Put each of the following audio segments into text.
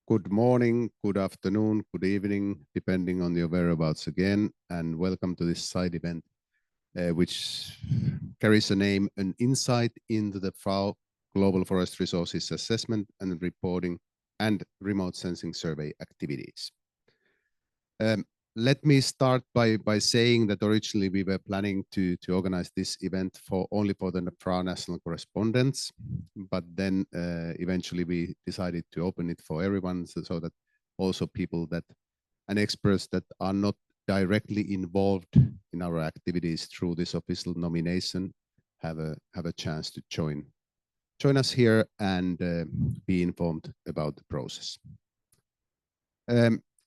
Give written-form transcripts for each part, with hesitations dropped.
Good morning, good afternoon, good evening, depending on your whereabouts again, and welcome to this side event, which carries the name An Insight into the FAO Global Forest Resources Assessment and Reporting and Remote Sensing Survey activities. Let me start by saying that originally we were planning to organize this event only for the FRA national correspondents, but then eventually we decided to open it for everyone so that also people and experts that are not directly involved in our activities through this official nomination have a chance to join us here and be informed about the process.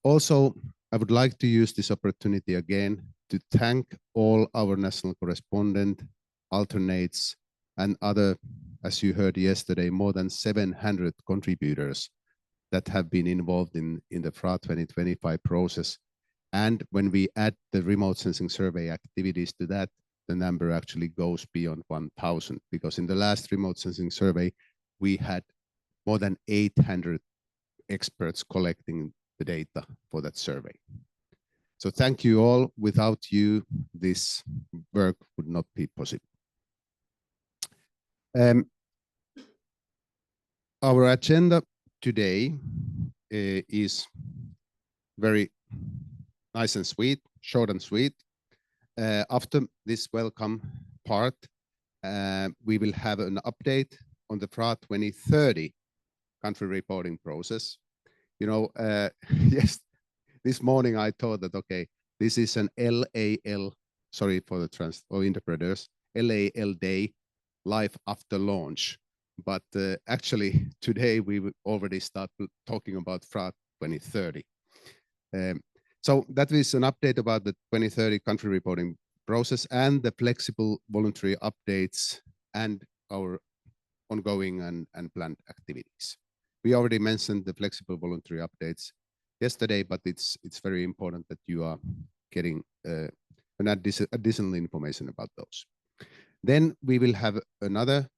Also, I would like to use this opportunity again to thank all our national correspondent, alternates, and other, as you heard yesterday, more than 700 contributors that have been involved in the FRA 2025 process. And when we add the remote sensing survey activities to that, the number actually goes beyond 1,000, because in the last remote sensing survey, we had more than 800 experts collecting the data for that survey. So thank you all. Without you, this work would not be possible. Our agenda today is very nice and sweet, short and sweet. After this welcome part, we will have an update on the FRA 2030 country reporting process. You know, yes, this morning I thought that, okay, this is an LAL, sorry for the interpreters, LAL day, live after launch. But actually today we will already start talking about FRA 2030. So that is an update about the 2030 country reporting process and the flexible voluntary updates and our ongoing and planned activities. We already mentioned the flexible voluntary updates yesterday, but it's very important that you are getting an additional information about those. Then we will have another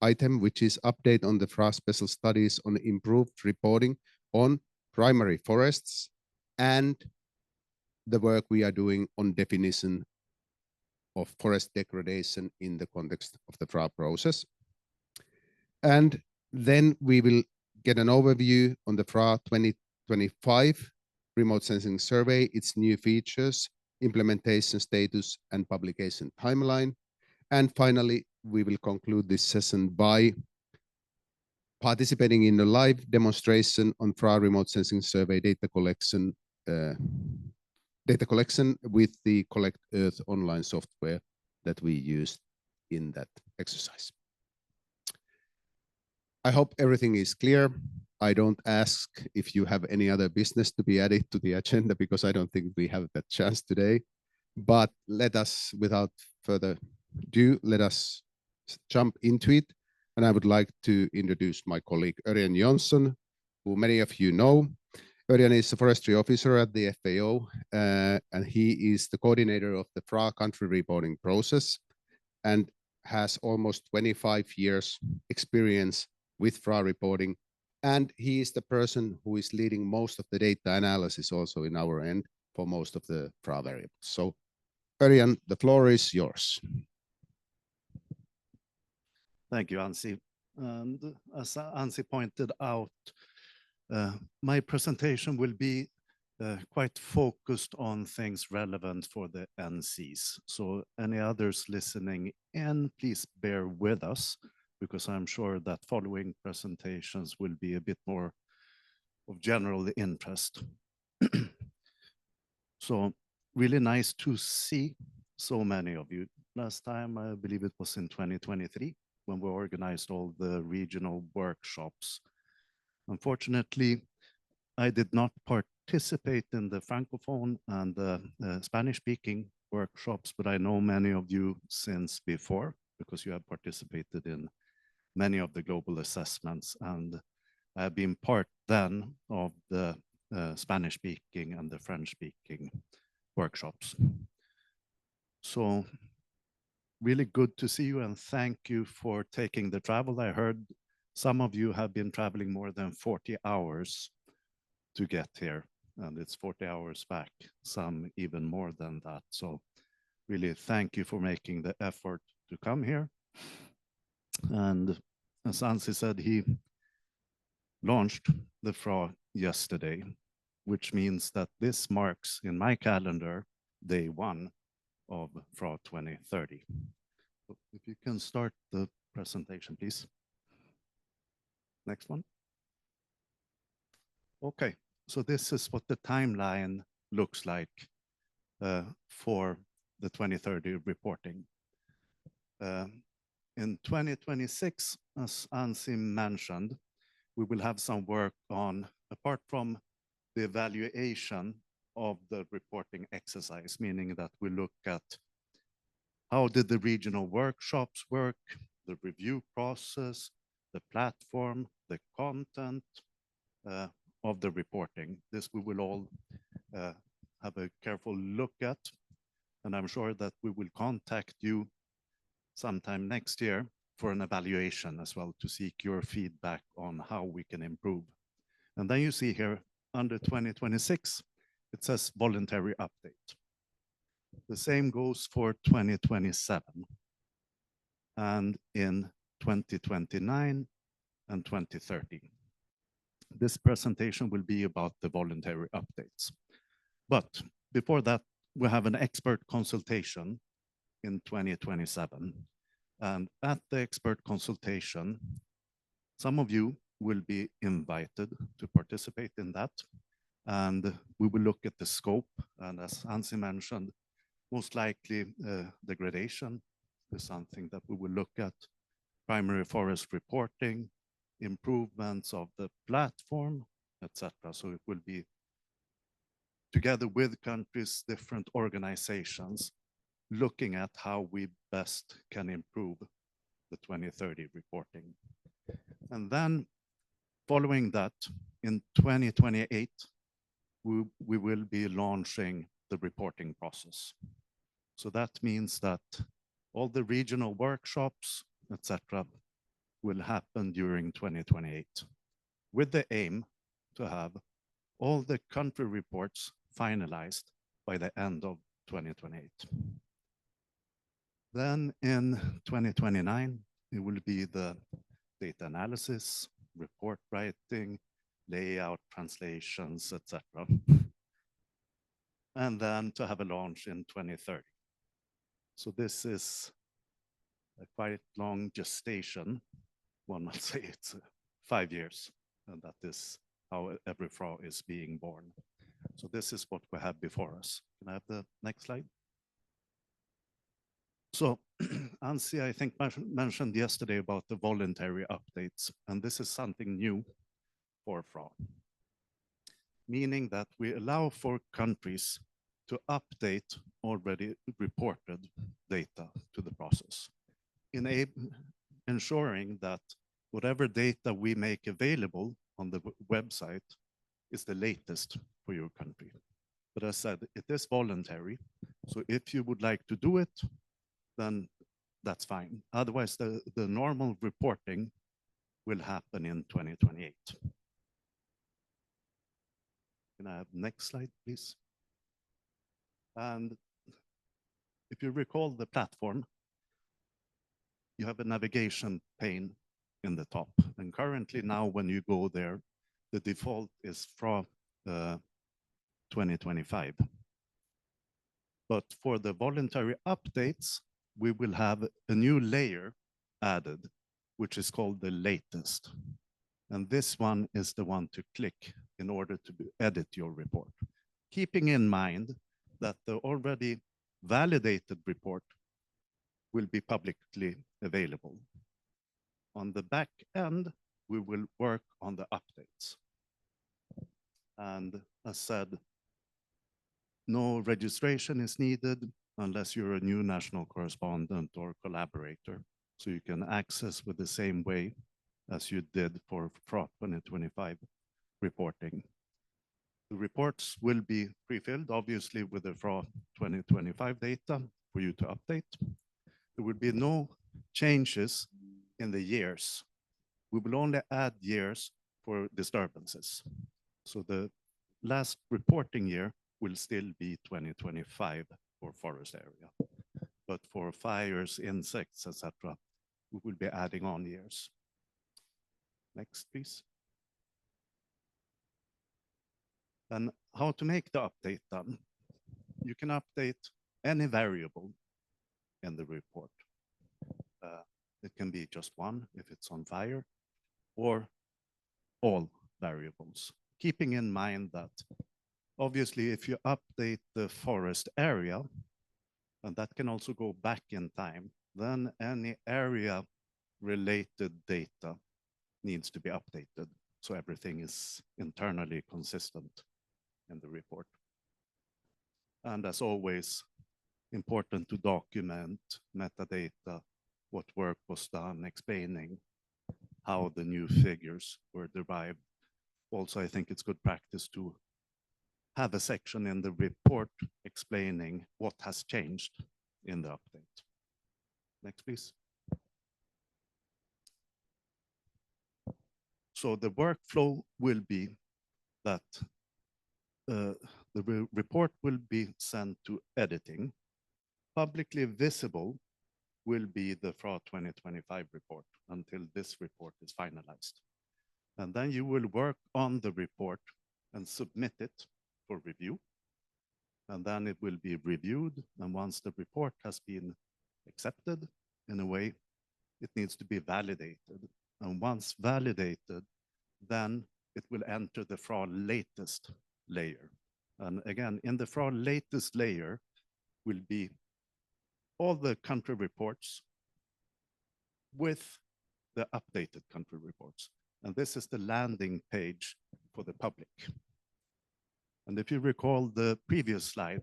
item, which is update on the FRA special studies on improved reporting on primary forests and the work we are doing on definition of forest degradation in the context of the FRA process. And then we will get an overview on the FRA 2025 remote sensing survey, its new features, implementation status, and publication timeline. And finally, we will conclude this session by participating in a live demonstration on FRA remote sensing survey data collection with the Collect Earth online software that we used in that exercise. I hope everything is clear. I don't ask if you have any other business to be added to the agenda, because I don't think we have that chance today. But let us, without further ado, let us jump into it. And I would like to introduce my colleague, Örjan Jonsson, who many of you know. Örjan is a forestry officer at the FAO, and he is the coordinator of the FRA country reporting process and has almost 25 years experience with FRA reporting, and he is the person who is leading most of the data analysis also in our end for most of the FRA variables. So, Örjan, the floor is yours. Thank you, Anssi. And as Anssi pointed out, my presentation will be quite focused on things relevant for the NCs. So any others listening in, please bear with us, because I'm sure that following presentations will be a bit more of general interest. So really nice to see so many of you. Last time, I believe it was in 2023, when we organized all the regional workshops. Unfortunately, I did not participate in the Francophone and the Spanish-speaking workshops, but I know many of you since before, because you have participated in many of the global assessments, and I have been part then of the Spanish-speaking and the French-speaking workshops. So really good to see you, and thank you for taking the travel. I heard Some of you have been traveling more than 40 hours to get here, and it's 40 hours back, some even more than that. So really thank you for making the effort to come here. And as Ansi said, he launched the FRA yesterday, which means that this marks in my calendar day one of FRA 2030. So if you can start the presentation, please. Next one. Okay, so this is what the timeline looks like for the 2030 reporting. In 2026, as Ansi mentioned, we will have some work on, apart from the evaluation of the reporting exercise, meaning that we look at how did the regional workshops work, the review process, the platform, the content of the reporting. This we will all have a careful look at, and I'm sure that we will contact you sometime next year for an evaluation as well to seek your feedback on how we can improve. And then you see here under 2026, it says voluntary update. The same goes for 2027 and in 2029 and 2030. This presentation will be about the voluntary updates. But before that, we have an expert consultation in 2027. And at the expert consultation, some of you will be invited to participate in that. And we will look at the scope. And as Ansi mentioned, most likely degradation is something that we will look at. Primary forest reporting, improvements of the platform, etc. So it will be together with countries, different organizations, looking at how we best can improve the 2030 reporting. And then following that, in 2028, we will be launching the reporting process. So that means that all the regional workshops, etc., will happen during 2028, with the aim to have all the country reports finalized by the end of 2028. Then in 2029, it will be the data analysis, report writing, layout, translations, etc. And then to have a launch in 2030. So this is a quite long gestation. One might say it's 5 years, and that is how every FRA is being born. So this is what we have before us. Can I have the next slide? So Ansi, I think, mentioned yesterday about the voluntary updates, and this is something new for FRA, meaning that we allow for countries to update already reported data to the process, ensuring that whatever data we make available on the website is the latest for your country. But as I said, it is voluntary. So if you would like to do it, then that's fine. Otherwise, the normal reporting will happen in 2028. Can I have next slide, please? And if you recall the platform, you have a navigation pane in the top. And currently now when you go there, the default is from 2025. But for the voluntary updates, we will have a new layer added, which is called the latest. And this one is the one to click in order to edit your report. Keeping in mind that the already validated report will be publicly available. On the back end, we will work on the updates. And as said, no registration is needed unless you're a new national correspondent or collaborator. So you can access with the same way as you did for FRA 2025 reporting. The reports will be pre-filled, obviously, with the FRA 2025 data for you to update. There will be no changes in the years. we will only add years for disturbances. So the last reporting year will still be 2025 for forest area. But for fires, insects, etc., we will be adding on years. Next, please. And how to make the update then? You can update any variable in the report. It can be just one if it's on fire, or all variables, keeping in mind that obviously if you update the forest area, and that can also go back in time, then any area related data needs to be updated. So everything is internally consistent in the report. And as always, important to document metadata, what work was done, explaining how the new figures were derived. Also, I think it's good practice to have a section in the report explaining what has changed in the update. Next, please. So the workflow will be that the report will be sent to editing. Publicly visible will be the FRA 2025 report until this report is finalized. And then you will work on the report and submit it for review. And then it will be reviewed. And once the report has been accepted, in a way, it needs to be validated. And once validated, then it will enter the FRA latest layer. And again, in the FRA latest layer will be all the country reports with the updated country reports. And this is the landing page for the public. And if you recall the previous slide,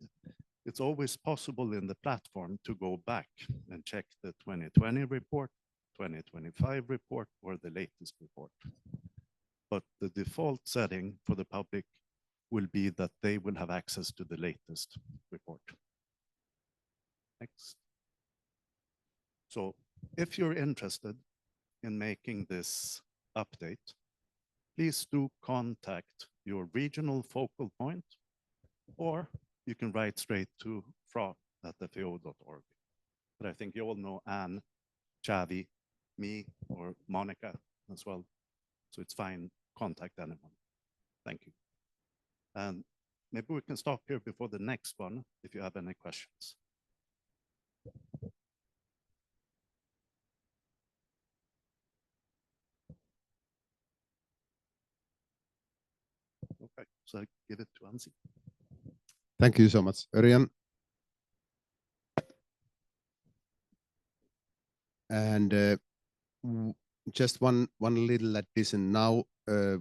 it's always possible in the platform to go back and check the 2020 report, 2025 report, or the latest report. But the default setting for the public will be that they will have access to the latest report. Next. So if you're interested in making this update, please do contact your regional focal point, or you can write straight to fra@fao.org. But I think you all know Anne, Chavi, me, or Monica as well. So it's fine, contact anyone. Thank you. And maybe we can stop here before the next one if you have any questions. Okay, so I give it to Ansi. Thank you so much, Örjan. And just one little addition. Now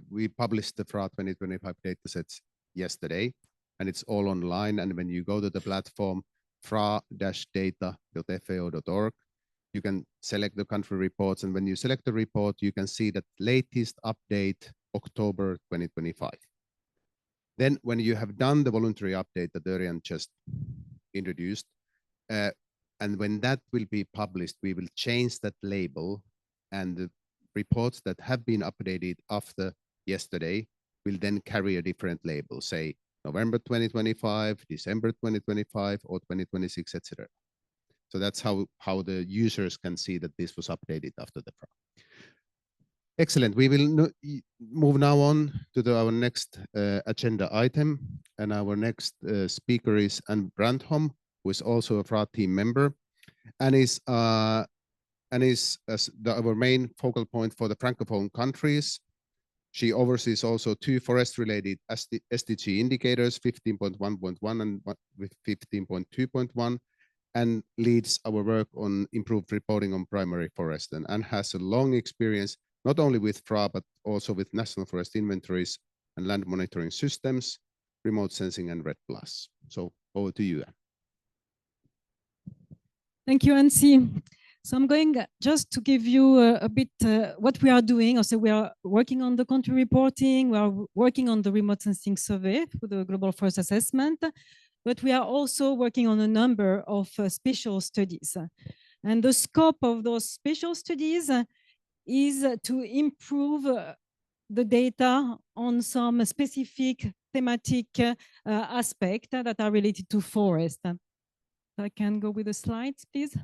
we published the FRA 2025 datasets yesterday, and it's all online. And when you go to the platform fra-data.fao.org, you can select the country reports. And when you select the report, you can see that latest update, October 2025. Then when you have done the voluntary update that Örjan just introduced, and when that will be published, we will change that label, and the reports that have been updated after yesterday will then carry a different label, say November 2025, December 2025, or 2026, etc. So that's how the users can see that this was updated after the FRA. Excellent. We will move now on to our next agenda item, and our next speaker is Anne Brandholm, who is also a FRA team member, and is our main focal point for the Francophone countries. She oversees also 2 forest-related SDG indicators, 15.1.1 and 15.2.1, and leads our work on improved reporting on primary forest, and has a long experience not only with FRA, but also with national forest inventories and land monitoring systems, remote sensing, and REDD+. So over to you, Anne. Thank you, Ansi. So I'm going just to give you a bit what we are doing. Also, we are working on the country reporting. We are working on the remote sensing survey for the global forest assessment, but we are also working on a number of special studies. And the scope of those special studies is to improve the data on some specific thematic aspects that are related to forest. I can go with the slides, please.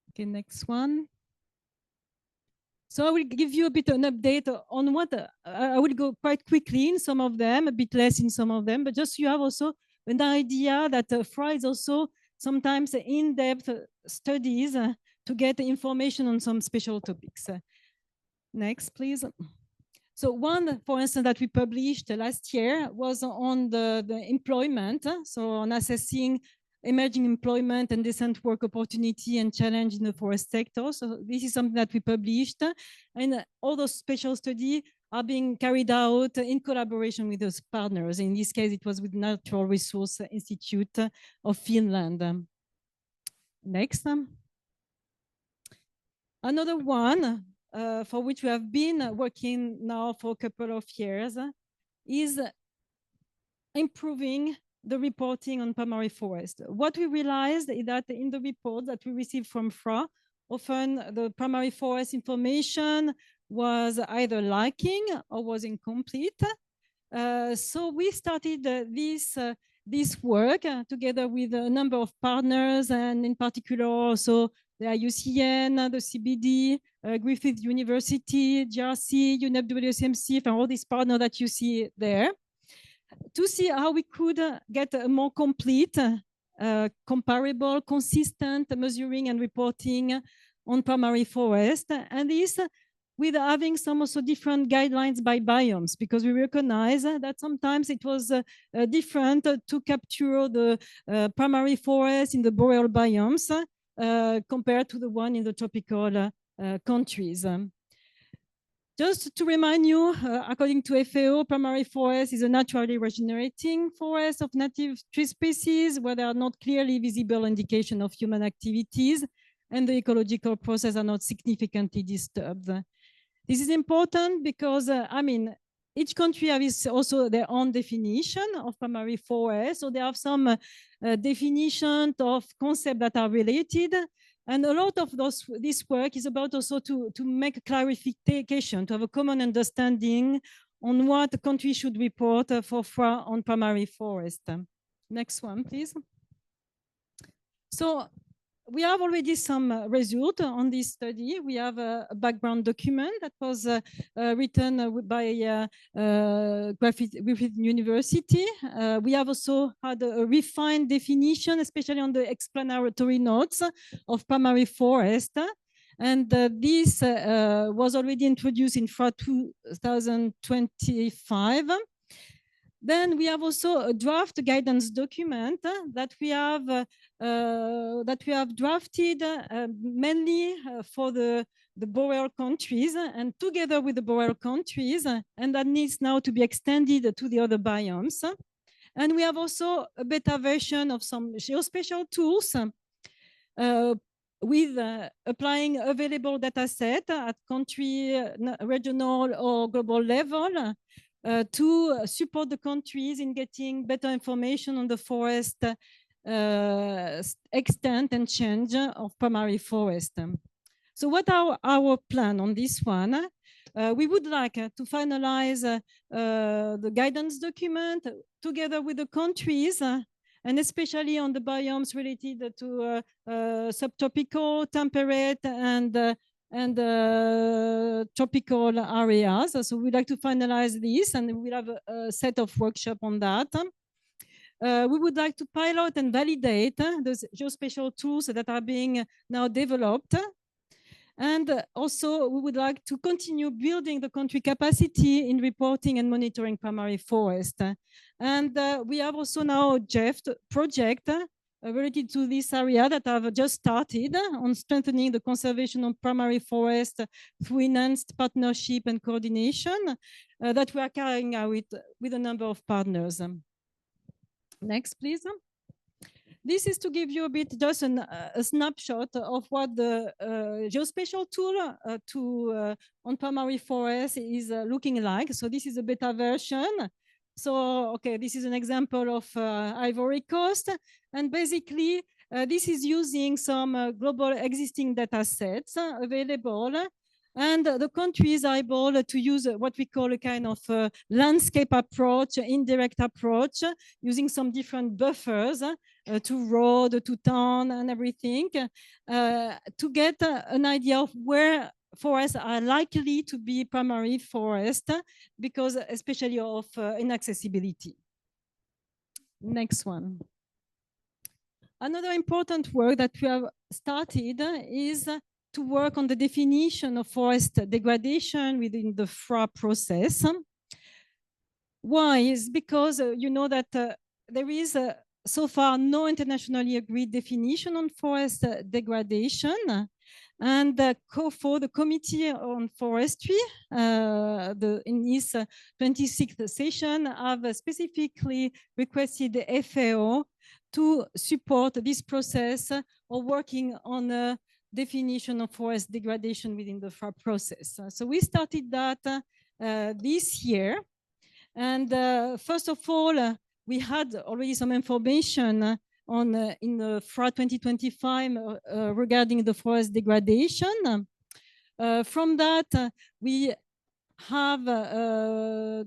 Okay, next one. So I will give you a bit of an update on what I will go quite quickly in some of them, a bit less in some of them, but just so you have also an idea that FRA is also sometimes in-depth studies to get information on some special topics. Next, please. So one, for instance, that we published last year was on the employment. So on assessing emerging employment and decent work opportunity and challenge in the forest sector. So this is something that we published, and all those special studies are being carried out in collaboration with those partners. In this case, it was with Natural Resource Institute of Finland. Next. Another one for which we have been working now for a couple of years is improving the reporting on primary forest. What we realized is that in the report that we received from FRA, often the primary forest information was either lacking or was incomplete. So we started this work together with a number of partners, and in particular also the IUCN, the CBD, Griffith University, GRC, UNEP, WSMC, and all these partners that you see there, to see how we could get a more complete, comparable, consistent measuring and reporting on primary forest. And this with having some also different guidelines by biomes, because we recognize that sometimes it was different to capture the primary forest in the boreal biomes compared to the one in the tropical countries. Just to remind you, according to FAO, primary forest is a naturally regenerating forest of native tree species where there are not clearly visible indication of human activities and the ecological process are not significantly disturbed. This is important because, each country has also their own definition of primary forest. So they have some definition of concepts that are related. And a lot of this work is about also to make a clarification, to have a common understanding on what the country should report for FRA on primary forest. Next one, please. So we have already some result on this study. We have a background document that was written by Griffith University. We have also had a refined definition, especially on the explanatory notes of primary forest. And this was already introduced in FRA 2025. Then we have also a draft guidance document that we have drafted mainly for the boreal countries and together with the boreal countries, and that needs now to be extended to the other biomes. And we have also a beta version of some geospatial tools with applying available data set at country, regional or global level to support the countries in getting better information on the forest extent and change of primary forest. So what are our plan on this one? We would like to finalize the guidance document together with the countries and especially on the biomes related to subtropical, temperate, and tropical areas. So we'd like to finalize this, and we'll have a set of workshops on that. We would like to pilot and validate those geospatial tools that are being now developed. And also, we would like to continue building the country capacity in reporting and monitoring primary forest. And we have also now a project related to this area that I've just started on strengthening the conservation of primary forest through enhanced partnership and coordination that we are carrying out with a number of partners. Next, please. This is to give you a bit just a snapshot of what the geospatial tool on primary forest is looking like. So this is a beta version. So, okay, this is an example of Ivory Coast. And basically, this is using some global existing data sets available And the countries are able to use what we call a kind of landscape approach, indirect approach, using some different buffers to road, to town and everything, to get an idea of where forests are likely to be primary forest, because especially of inaccessibility. Next one. Another important work that we have started is to work on the definition of forest degradation within the FRA process. Why? Is because you know that there is so far no internationally agreed definition on forest degradation. And the COFO, the Committee on Forestry, in its 26th session, have specifically requested the FAO to support this process of working on a definition of forest degradation within the FRA process. So we started that this year. And first of all, we had already some information on in the FRA 2025 regarding the forest degradation. From that, we have,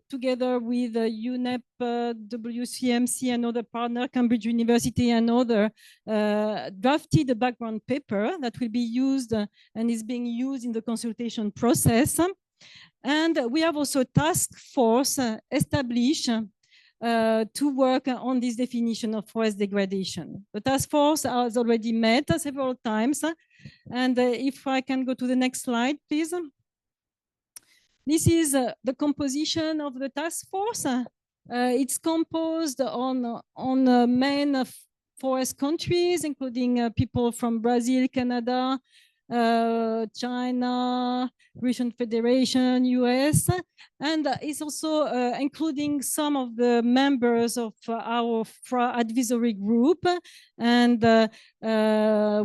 together with UNEP, WCMC, and other partner, Cambridge University and other, drafted a background paper that will be used and is being used in the consultation process. And we have also a task force established to work on this definition of forest degradation. The task force has already met several times. And if I can go to the next slide, please. This is the composition of the task force. It's composed on main forest countries, including people from Brazil, Canada, China, Russian Federation, US, and it's also including some of the members of our FRA advisory group. And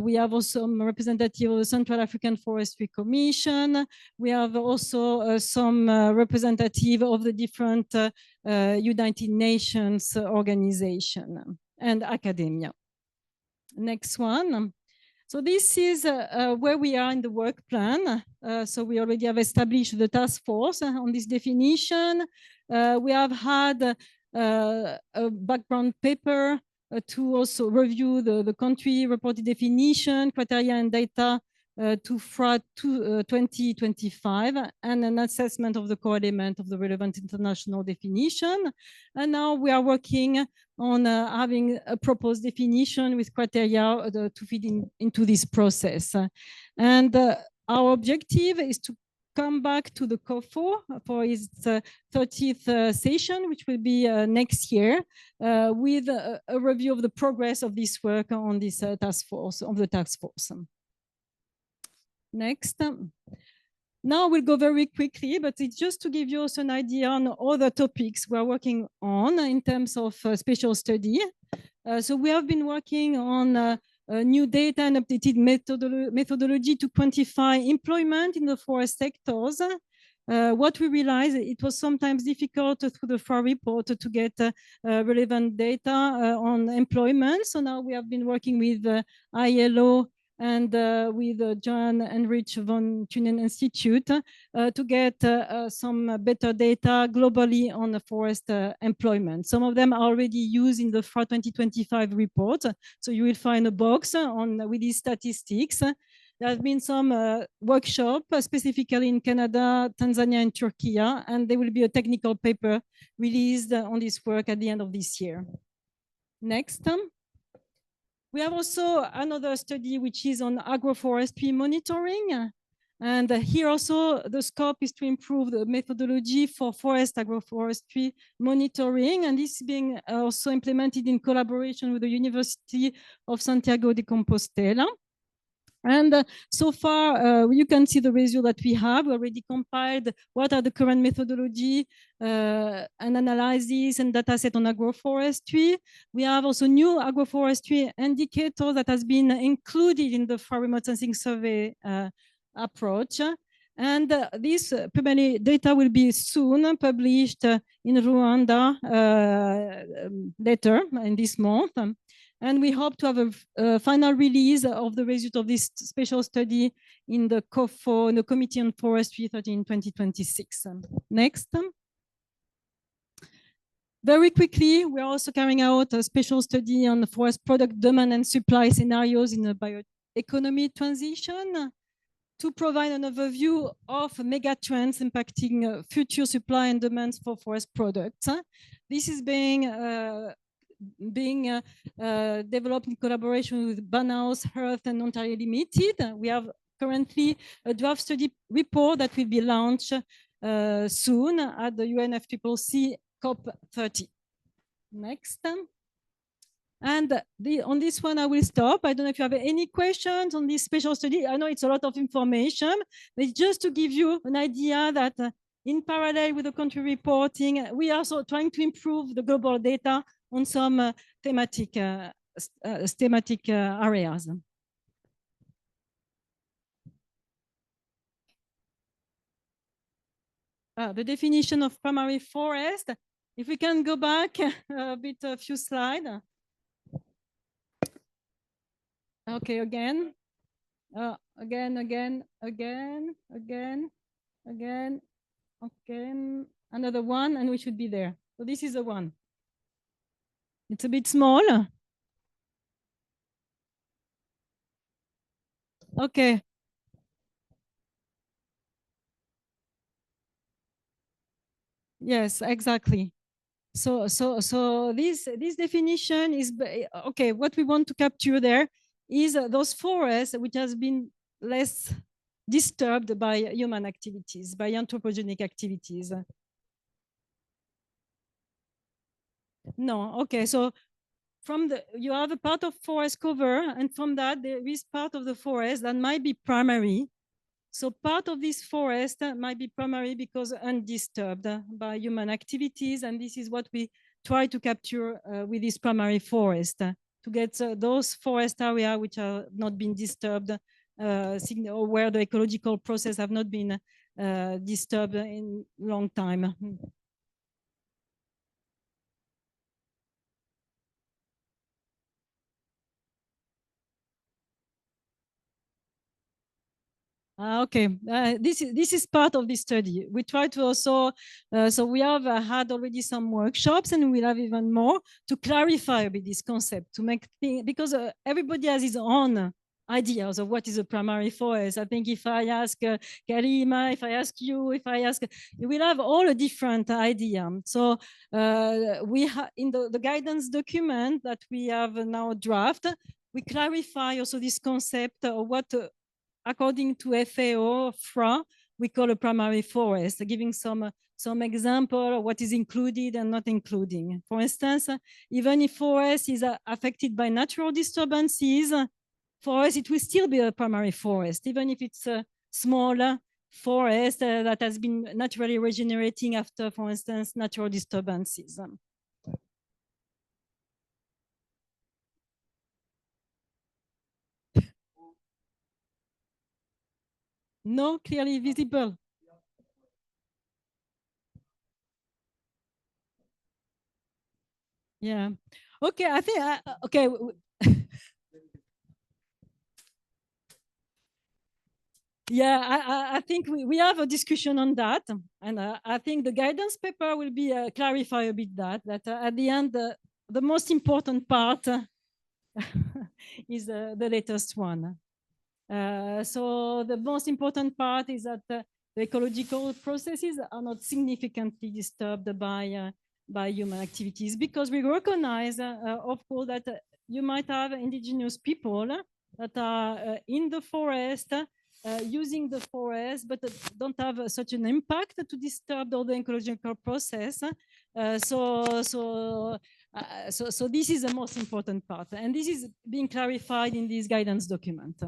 we have also some representative of the Central African Forestry Commission. We have also some representative of the different United Nations organization and academia. Next one. So this is where we are in the work plan. So we already have established the task force on this definition. We have had a background paper to also review the country reported definition, criteria and data to FRA 2025, and an assessment of the core element of the relevant international definition. And now we are working on having a proposed definition with criteria to fit into this process. And our objective is to come back to the COFO for its 30th session, which will be next year, with a review of the progress of this work on this task force, of the task force. Next. Now we'll go very quickly, but it's just to give you also an idea on other topics we're working on in terms of special study. So we have been working on new data and updated methodology to quantify employment in the forest sectors. What we realized, it was sometimes difficult through the FRA report to get relevant data on employment. So now we have been working with ILO and with John and Rich von Thunen Institute to get some better data globally on the forest employment. Some of them are already used in the FRA 2025 report. So you will find a box with these statistics. There have been some workshops, specifically in Canada, Tanzania, and Turkey, and there will be a technical paper released on this work at the end of this year. Next. We have also another study which is on agroforestry monitoring. And here also the scope is to improve the methodology for forest agroforestry monitoring. And this is being also implemented in collaboration with the University of Santiago de Compostela. And so far, you can see the result that we have. We already compiled what are the current methodology and analysis and data set on agroforestry. We have also new agroforestry indicator that has been included in the FRA remote sensing survey approach. And this preliminary data will be soon published in Rwanda later in this month. And we hope to have a final release of the result of this special study in the COFO, in the Committee on Forestry 2026. Next. Very quickly, we are also carrying out a special study on the forest product demand and supply scenarios in a bioeconomy transition to provide an overview of mega trends impacting future supply and demands for forest products. This is being developed in collaboration with Banaus, Earth, and Ontario Limited. We have currently a draft study report that will be launched soon at the UNFCCC COP30. Next. And on this one, I will stop. I don't know if you have any questions on this special study. I know it's a lot of information, but it's just to give you an idea that in parallel with the country reporting, we are also trying to improve the global data on some thematic areas. The definition of primary forest. If we can go back a few slides. Okay, again, again. Okay, another one, and we should be there. So this is the one. It's a bit small. Okay. Yes, exactly. So this definition is okay. What we want to capture there is those forests which has been less disturbed by human activities, by anthropogenic activities. No, okay. So you have a part of forest cover, and from that there is part of the forest that might be primary. So part of this forest might be primary because undisturbed by human activities, and this is what we try to capture with this primary forest to get those forest areas which have not been disturbed or where the ecological process have not been disturbed in long time. Okay, this is part of the study. We try to also, so we have had already some workshops, and we'll have even more to clarify a bit this concept, to make things, because everybody has his own ideas of what is a primary forest. I think if I ask Karima, if I ask you, you will have all a different idea. So we have in the guidance document that we have now draft, we clarify also this concept of what according to FAO, FRA, we call a primary forest, giving some example of what is included and not including. For instance, even if forest is affected by natural disturbances, for us, it will still be a primary forest, even if it's a smaller forest that has been naturally regenerating after, for instance, natural disturbances. No clearly visible. Yeah. Okay, I think, okay. Yeah, I think we have a discussion on that. And I think the guidance paper will be clarify a bit that at the end, the most important part is the latest one. So the most important part is that the ecological processes are not significantly disturbed by human activities, because we recognize, of course, that you might have indigenous people that are in the forest, using the forest, but don't have such an impact to disturb all the ecological process. So this is the most important part, and this is being clarified in this guidance document.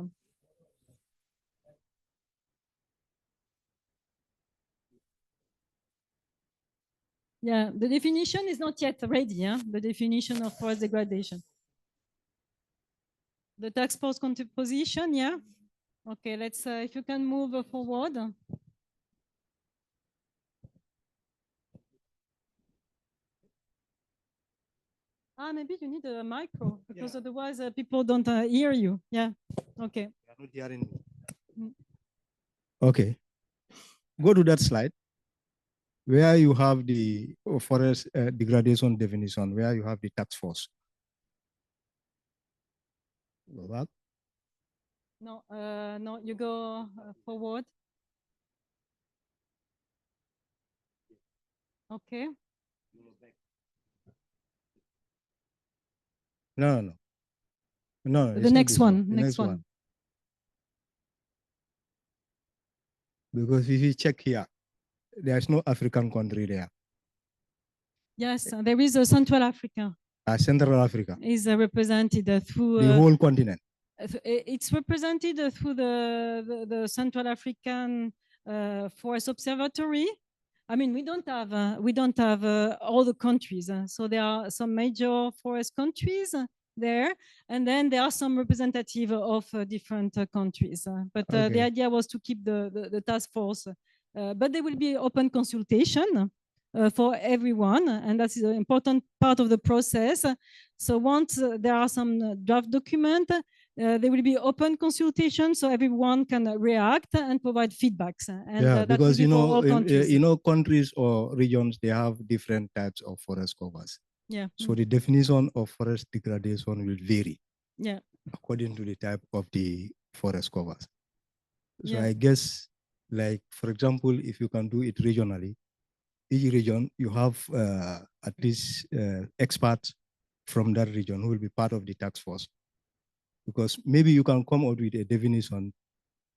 Yeah, the definition is not yet ready, the definition of forest degradation. The task force composition, yeah? Okay, let's, if you can move forward. Maybe you need a micro because otherwise people don't hear you. Yeah. Okay. Okay. Go to that slide where you have the forest degradation definition, where you have the task force. Go back. No, no, you go forward. Okay. No. The next one. The next one. Because if you check here, there's no African country there. Yes, there is a Central Africa. Central Africa. Is represented through the whole continent. It's represented through the Central African Forest Observatory. I mean, we don't have all the countries. So there are some major forest countries there, and then there are some representative of different countries. But the idea was to keep the task force. But there will be open consultation for everyone, and that's an important part of the process. So once there are some draft document, there will be open consultation, so everyone can react and provide feedbacks. And because countries or regions, they have different types of forest covers. Yeah. So the definition of forest degradation will vary. Yeah. According to the type of the forest covers. So yeah. I guess, like for example, if you can do it regionally, each region you have at least experts from that region who will be part of the task force. Because maybe you can come out with a definition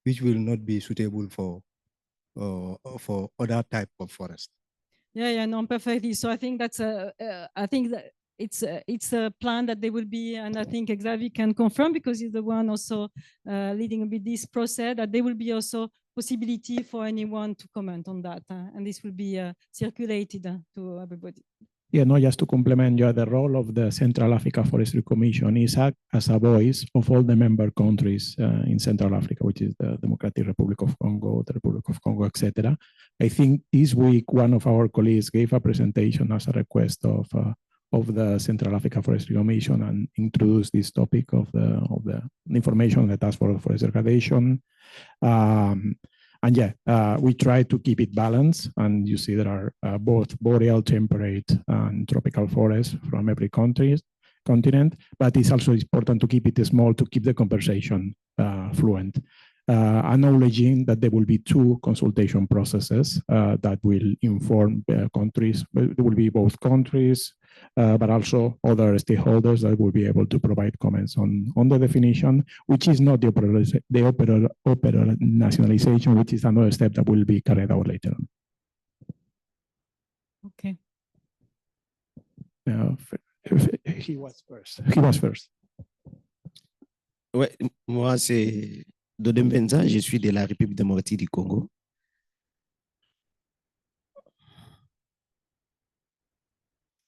which will not be suitable for other type of forest. Yeah, no, perfectly. So I think that's I think that it's a plan that there will be, and I think Xavier can confirm because he's the one also leading a bit this process, that there will be also possibility for anyone to comment on that, and this will be circulated to everybody. Yeah, no, just to complement, the role of the Central Africa Forestry Commission is act as a voice of all the member countries in Central Africa, which is the Democratic Republic of Congo, the Republic of Congo, etc. I think this week one of our colleagues gave a presentation as a request of the Central Africa Forestry Commission and introduced this topic of the information on the task force forest degradation. And we try to keep it balanced, and you see there are both boreal, temperate, and tropical forests from every continent, but it's also important to keep it small to keep the conversation fluent. Acknowledging that there will be two consultation processes that will inform countries, there will be both countries, but also other stakeholders that will be able to provide comments on the definition, which is not the operationalization, which is another step that will be carried out later on. Okay. He was first. Ouais, moi c'est Dodem Benza, je suis de la République démocratique du Congo.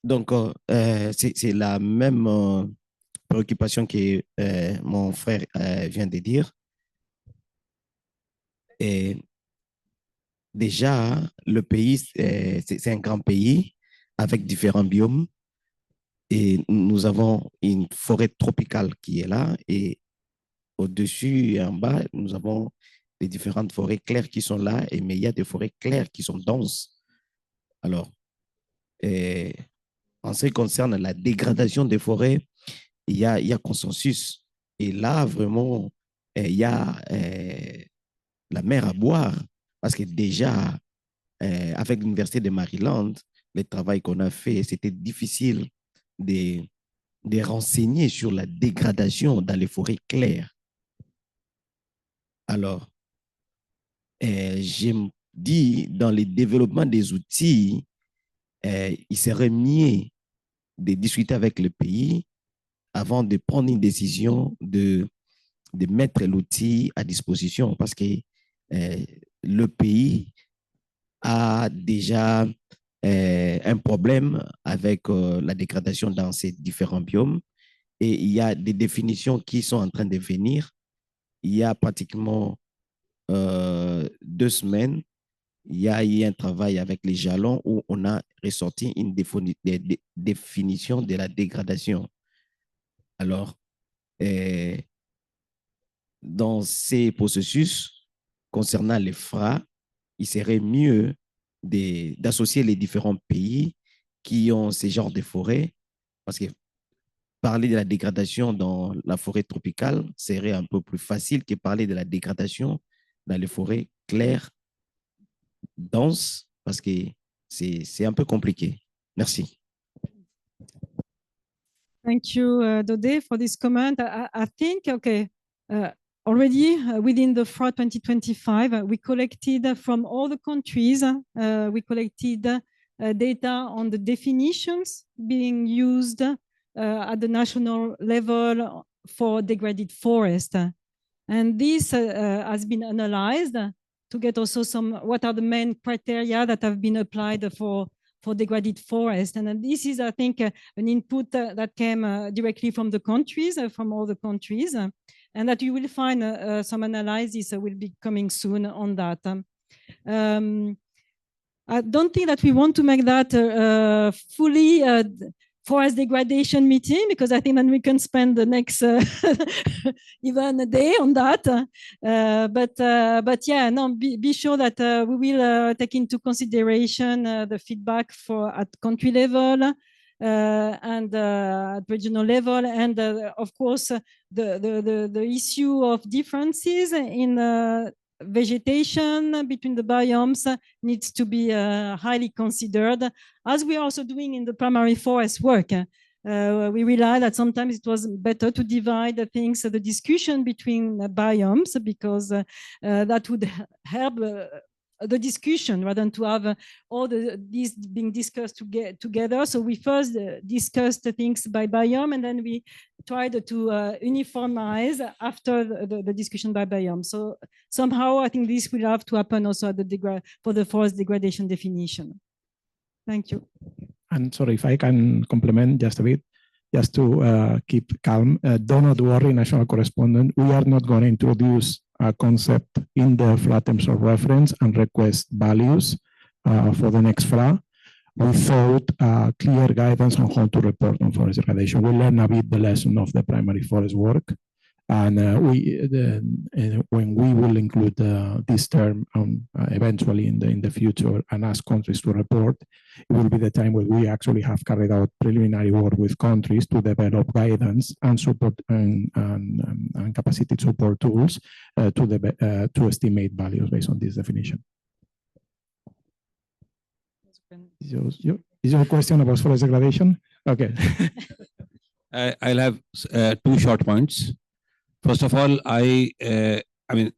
Donc, c'est la même préoccupation que mon frère vient de dire. Et déjà, le pays, c'est un grand pays avec différents biomes. Et nous avons une forêt tropicale qui est là. Et au-dessus et en bas, nous avons les différentes forêts claires qui sont là. Mais il y a des forêts claires qui sont denses. Alors, en ce qui concerne la dégradation des forêts, il y a consensus. Et là, vraiment, il y a la mer à boire. Parce que déjà, avec l'Université de Maryland, le travail qu'on a fait, c'était difficile de renseigner sur la dégradation dans les forêts claires. Alors, j'ai dit, dans le développement des outils, il serait mieux de discuter avec le pays avant de prendre une décision de mettre l'outil à disposition, parce que le pays a déjà un problème avec la dégradation dans ces différents biomes, et il y a des définitions qui sont en train de venir. Il y a pratiquement 2 semaines, il y a eu un travail avec les jalons où on a ressorti une définition de la dégradation. Alors, dans ces processus, concernant les FRA, il serait mieux d'associer les différents pays qui ont ce genre de forêts, parce que parler de la dégradation dans la forêt tropicale serait un peu plus facile que parler de la dégradation dans les forêts claires, denses, parce que c'est un peu compliqué. Merci. Thank you, Dode, for this comment. I think, okay, already within the FRA 2025, we collected from all the countries, we collected data on the definitions being used at the national level for degraded forest. And this has been analyzed to get also what are the main criteria that have been applied for degraded forest. And this is, I think, an input that came directly from the countries, from all the countries, and that you will find some analysis will be coming soon on that. I don't think that we want to make that fully forest degradation meeting, because I think then we can spend the next even a day on that. But yeah, no, be sure that we will take into consideration the feedback at country level and at regional level, and of course the issue of differences in vegetation between the biomes needs to be highly considered, as we are also doing in the primary forest work. We realized that sometimes it was better to divide the things, the discussion between biomes, because that would help the discussion rather than to have all these being discussed together. So we first discussed the things by biome, and then we tried to uniformize after the discussion by biome. So somehow I think this will have to happen also at for the forest degradation definition. Thank you. And sorry, if I can complement just a bit, just to keep calm. Do not worry, national correspondent. We are not going to introduce a concept in the FRA terms of reference and request values for the next FRA without clear guidance on how to report on forest degradation. We learn a bit the lesson of the primary forest work. And when we will include this term eventually in the future and ask countries to report, it will be the time when we actually have carried out preliminary work with countries to develop guidance and support and capacity support tools to estimate values based on this definition. Is your question about forest degradation? Okay. I'll have two short points. First of all, I mean,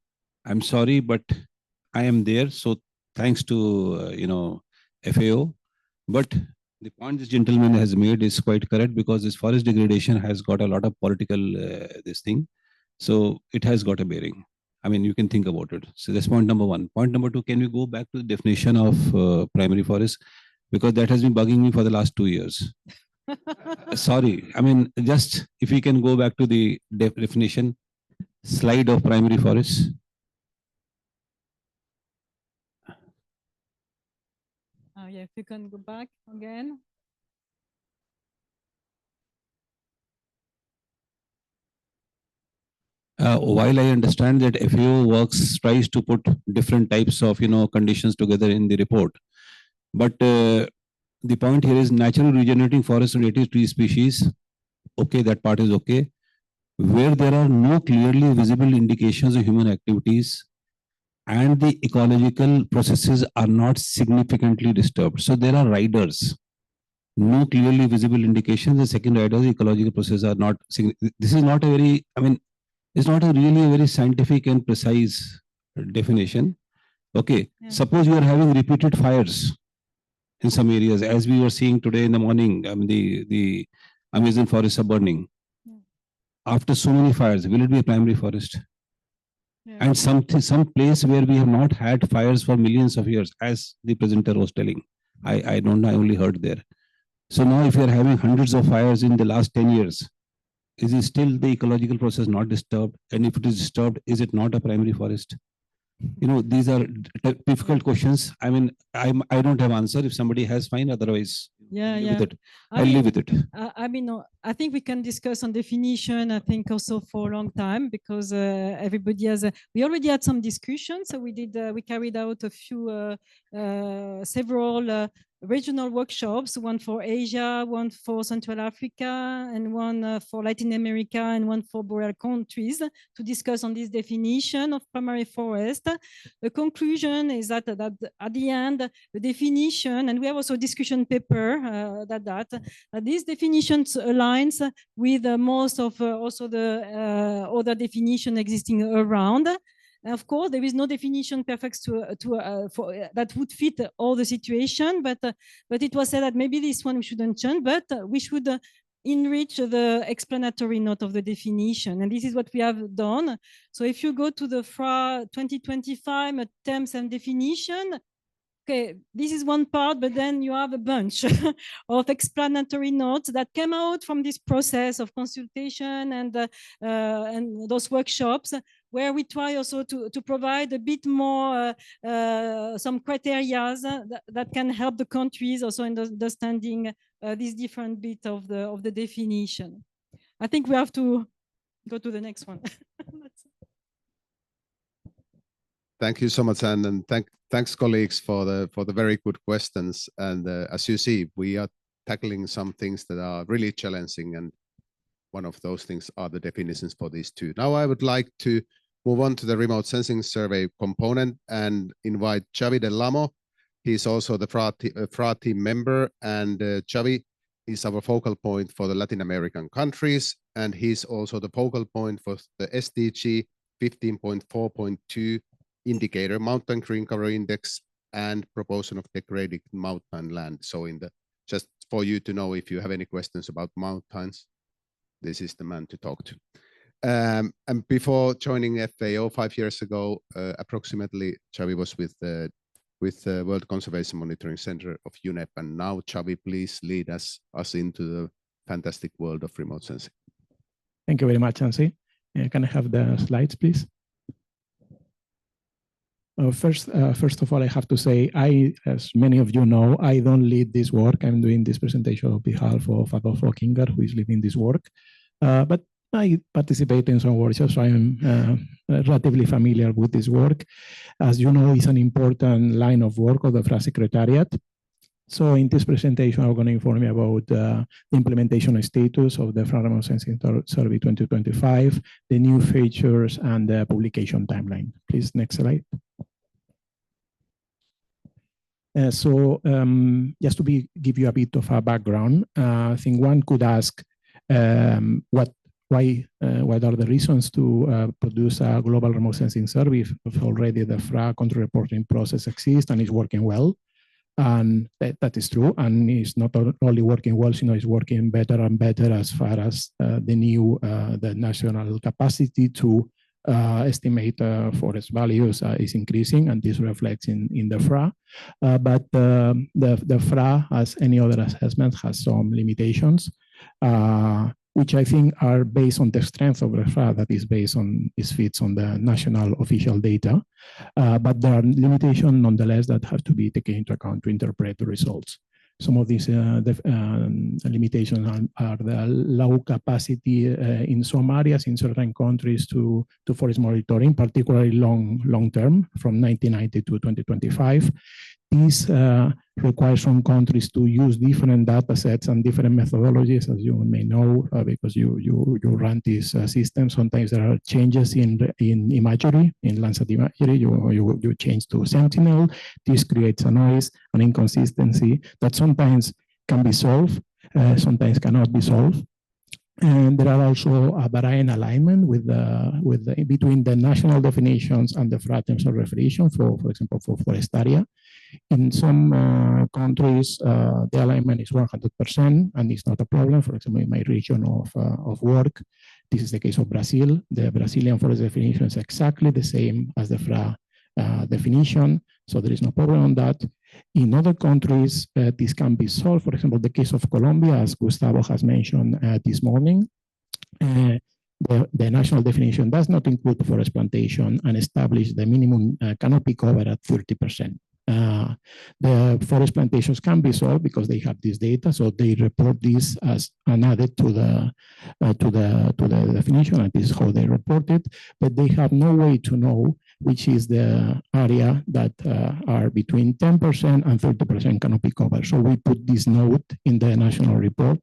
I'm sorry, but I am there. So thanks to, FAO. But the point this gentleman has made is quite correct, because this forest degradation has got a lot of political this thing. So it has got a bearing. I mean, you can think about it. So that's point number one. Point number two, can we go back to the definition of primary forest? Because that has been bugging me for the last 2 years. Sorry, I mean, just if we can go back to the definition slide of primary forest. Yeah, if you can go back again. While I understand that FAO tries to put different types of conditions together in the report, but the point here is natural regenerating forest and native tree species. Okay, that part is okay. Where there are no clearly visible indications of human activities and the ecological processes are not significantly disturbed. So there are riders, no clearly visible indications. The second rider, the ecological processes are not. This is not a very, I mean, it's not really a very scientific and precise definition. Okay, yeah. Suppose you are having repeated fires in some areas, as we were seeing today in the morning. I mean, the Amazon forests are burning. Yeah. After so many fires, will it be a primary forest? Yeah. And some place where we have not had fires for millions of years, as the presenter was telling. I don't know, I only heard there. So now if you are having hundreds of fires in the last 10 years, is it still the ecological process not disturbed? And if it is disturbed, is it not a primary forest? You know, these are difficult questions. I mean, I don't have answer. If somebody has, fine. Otherwise, Yeah, live yeah. with it. I'll live with it. I mean, I think we can discuss on definition. I think also for a long time because everybody has. We already had some discussions. So we did. We carried out a few, several regional workshops. One for Asia, one for Central Africa, and one for Latin America, and one for boreal countries to discuss on this definition of primary forest. The conclusion is that at the end, the definition, and we have also a discussion paper that this definition aligns with most of also the other definition existing around. Of course, there is no definition perfect that would fit all the situation, but it was said that maybe this one we shouldn't change, but we should enrich the explanatory note of the definition. And this is what we have done. So if you go to the FRA 2025 terms and definition, okay, this is one part, but then you have a bunch of explanatory notes that came out from this process of consultation and those workshops, where we try also to provide a bit more some criteria that can help the countries also in understanding this different bit of the definition. I think we have to go to the next one. Thank you so much, Anne, and thanks colleagues for the very good questions. And as you see, we are tackling some things that are really challenging, and one of those things are the definitions for these two. Now I would like to move on to the remote sensing survey component and invite Xavi Del Lamo. He's also the FRA team member, and Xavi is our focal point for the Latin American countries, and he's also the focal point for the SDG 15.4.2 indicator, mountain green cover index, and proportion of degraded mountain land. So just for you to know, if you have any questions about mountains, this is the man to talk to. And before joining FAO 5 years ago, approximately, Xavi was with the World Conservation Monitoring Center of UNEP. And now, Xavi, please lead us into the fantastic world of remote sensing. Thank you very much, Nancy. Can I have the slides, please? First of all, I have to say, as many of you know, I don't lead this work. I'm doing this presentation on behalf of Adolfo Kinger, who is leading this work. But I participate in some workshops, so I am relatively familiar with this work. As you know, it's an important line of work of the FRA Secretariat. So in this presentation, I'm going to inform you about the implementation status of the FRA Remote Sensing Survey 2025, the new features, and the publication timeline. Please, next slide. Just to give you a bit of a background, I think one could ask what are the reasons to produce a global remote sensing survey if already the FRA country reporting process exists and is working well. And that is true, and it's not only working well, it's working better and better as far as the national capacity to estimate forest values is increasing, and this reflects in the FRA. But the FRA, as any other assessment, has some limitations, which I think are based on the strength of the FRA that is fits on the national official data. But there are limitations nonetheless that have to be taken into account to interpret the results. Some of these limitations are the low capacity in some areas in certain countries to forest monitoring, particularly long term, from 1990 to 2025. This requires some countries to use different data sets and different methodologies, as you may know, because you run these systems. Sometimes there are changes in imagery, in Landsat imagery. You change to Sentinel. This creates a noise, an inconsistency that sometimes can be solved, sometimes cannot be solved. And there are also a varying alignment between the national definitions and the FRA terms of reference, for example, for forest area. In some countries, the alignment is 100%, and it's not a problem. For example, in my region of work, this is the case of Brazil. The Brazilian forest definition is exactly the same as the FRA definition, so there is no problem on that. In other countries, this can be solved. For example, the case of Colombia, as Gustavo has mentioned this morning. the national definition does not include forest plantation and establish the minimum canopy cover at 30%. The forest plantations can be solved because they have this data, so they report this as an added to the definition, and this is how they report it. But they have no way to know which is the area that are between 10% and 30% canopy cover. So we put this note in the national report,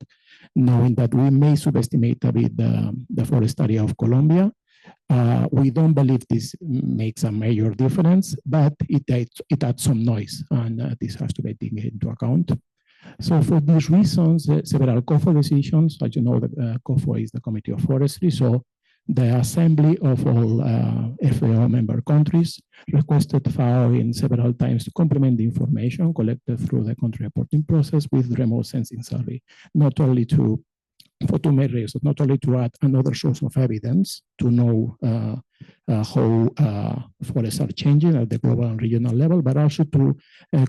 knowing that we may subestimate a bit the forest area of Colombia. We don't believe this makes a major difference, but it adds some noise, and this has to be taken into account. So for these reasons, several COFO decisions, as you know, the COFO is the Committee of Forestry, so the Assembly of all FAO member countries requested FAO in several times to complement the information collected through the country reporting process with remote sensing survey, not only for two main reasons, not only to add another source of evidence to know how forests are changing at the global and regional level, but also to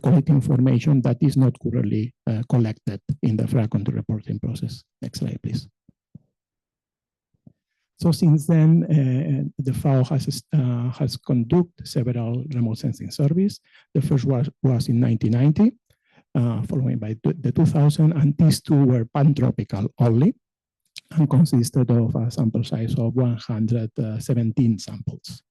collect information that is not currently collected in the FRA country reporting process. Next slide, please. So since then, the FAO has conducted several remote sensing surveys. The first was in 1990. Following by the 2000, and these two were pantropical only and consisted of a sample size of 117 samples.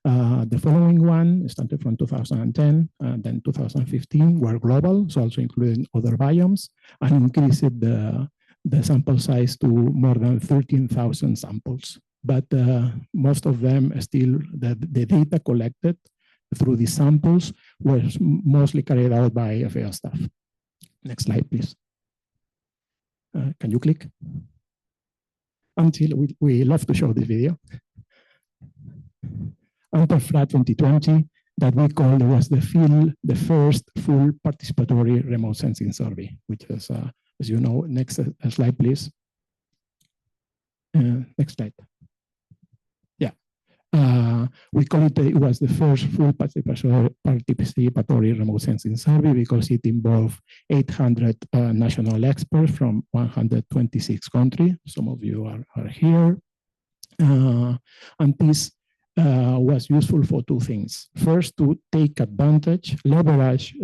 The following one started from 2010 and then 2015 were global, so also including other biomes, and increased the sample size to more than 13,000 samples. But most of them still, the data collected through these samples was mostly carried out by FAO staff. Next slide, please. Can you click? Until we love to show this video. Under FRA 2020, that we called was the first full participatory remote sensing survey, which is, as you know, next slide, please. Next slide. We call it was the first full participatory remote sensing survey because it involved 800 national experts from 126 countries. Some of you are here. And this was useful for two things. First, to take advantage, leverage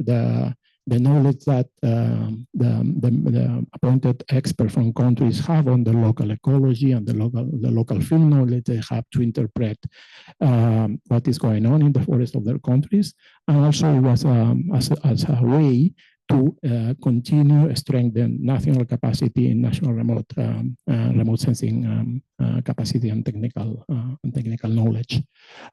the knowledge that the appointed experts from countries have on the local ecology and the local field knowledge they have to interpret what is going on in the forest of their countries. And also it was as a way to continue strengthen national capacity in national remote sensing capacity and technical knowledge.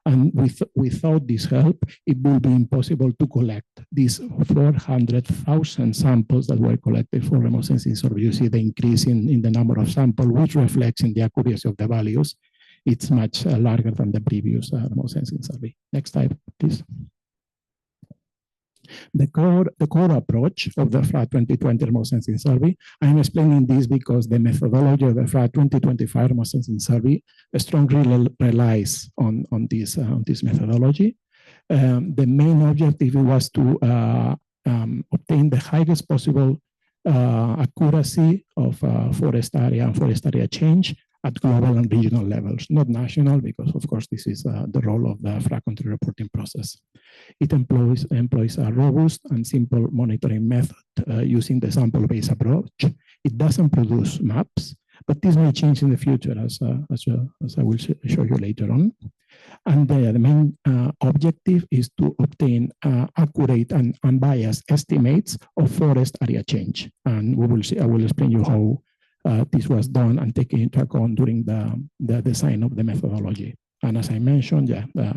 And without this help, it would be impossible to collect these 400,000 samples that were collected for remote sensing survey. You see the increase in the number of samples, which reflects in the accuracy of the values. It's much larger than the previous remote sensing survey. Next slide, please. The core approach of the FRA 2020 remote sensing survey, I'm explaining this because the methodology of the FRA 2025 remote sensing survey strongly relies on this methodology. The main objective was to obtain the highest possible accuracy of forest area and forest area change at global and regional levels, not national, because of course this is the role of the FRA country reporting process. It employs a robust and simple monitoring method using the sample-based approach. It doesn't produce maps, but this may change in the future, as I will show you later on. And the main objective is to obtain accurate and unbiased estimates of forest area change. And we will see, I will explain you how this was done and taken into account during the design of the methodology. And as I mentioned,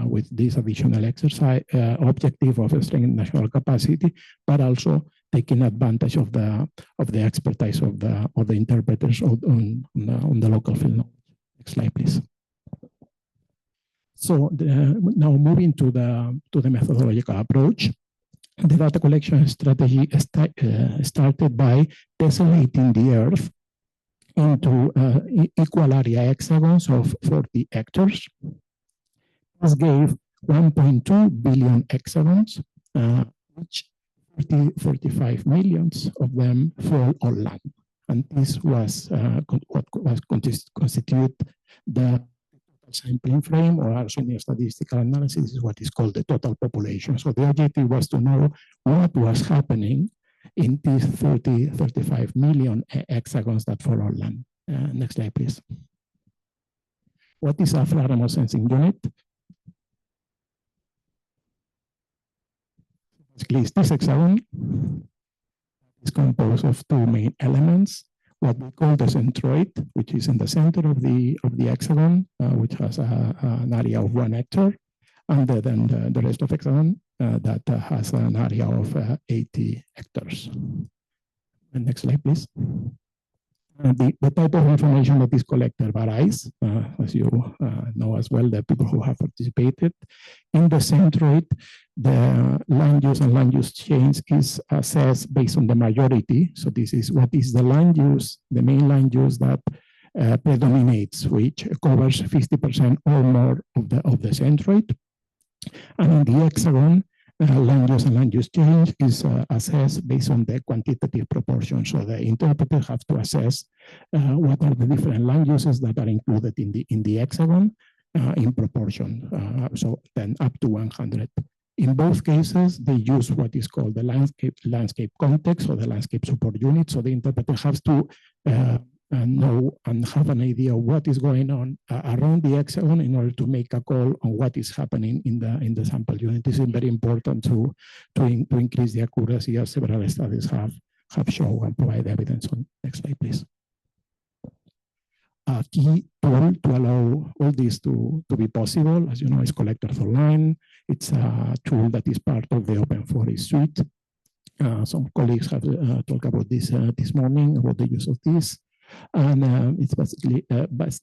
with this additional exercise objective of strengthening national capacity, but also taking advantage of the expertise of the interpreters on the local field. Next slide, please. So now moving to the methodological approach. The data collection strategy started by tessellating the Earth into equal area hexagons of 40 hectares. This gave 1.2 billion hexagons, which 45 millions of them fall on land. And this was what constitute The sampling frame, or also in statistical analysis, is what is called the total population. So the objective was to know what was happening in these 35 million hexagons that follow land. Next slide, please. What is a FRA remote sensing unit? Basically, this hexagon is composed of two main elements. What we call the centroid, which is in the center of the hexagon, which has an area of 1 hectare, and then the rest of hexagon that has an area of 80 hectares. And next slide, please. The type of information that is collected varies, as you know as well, the people who have participated. In the centroid, the land use and land use change is assessed based on the majority. So this is what is the land use, the main land use that predominates, which covers 50% or more of the centroid. And in the hexagon, land use and land use change is assessed based on the quantitative proportion. So the interpreter have to assess what are the different land uses that are included in the hexagon in proportion. So then up to 100. In both cases, they use what is called the landscape context or the landscape support unit. So the interpreter has to know and have an idea of what is going on around the hexagon in order to make a call on what is happening in the sample unit. This is very important to increase the accuracy, as several studies have shown and provide evidence on. Next slide, please. A key tool to allow all this to be possible, as you know, is Collectors Online. It's a tool that is part of the Open Forest suite. Some colleagues have talked about this this morning, about the use of this. And it's basically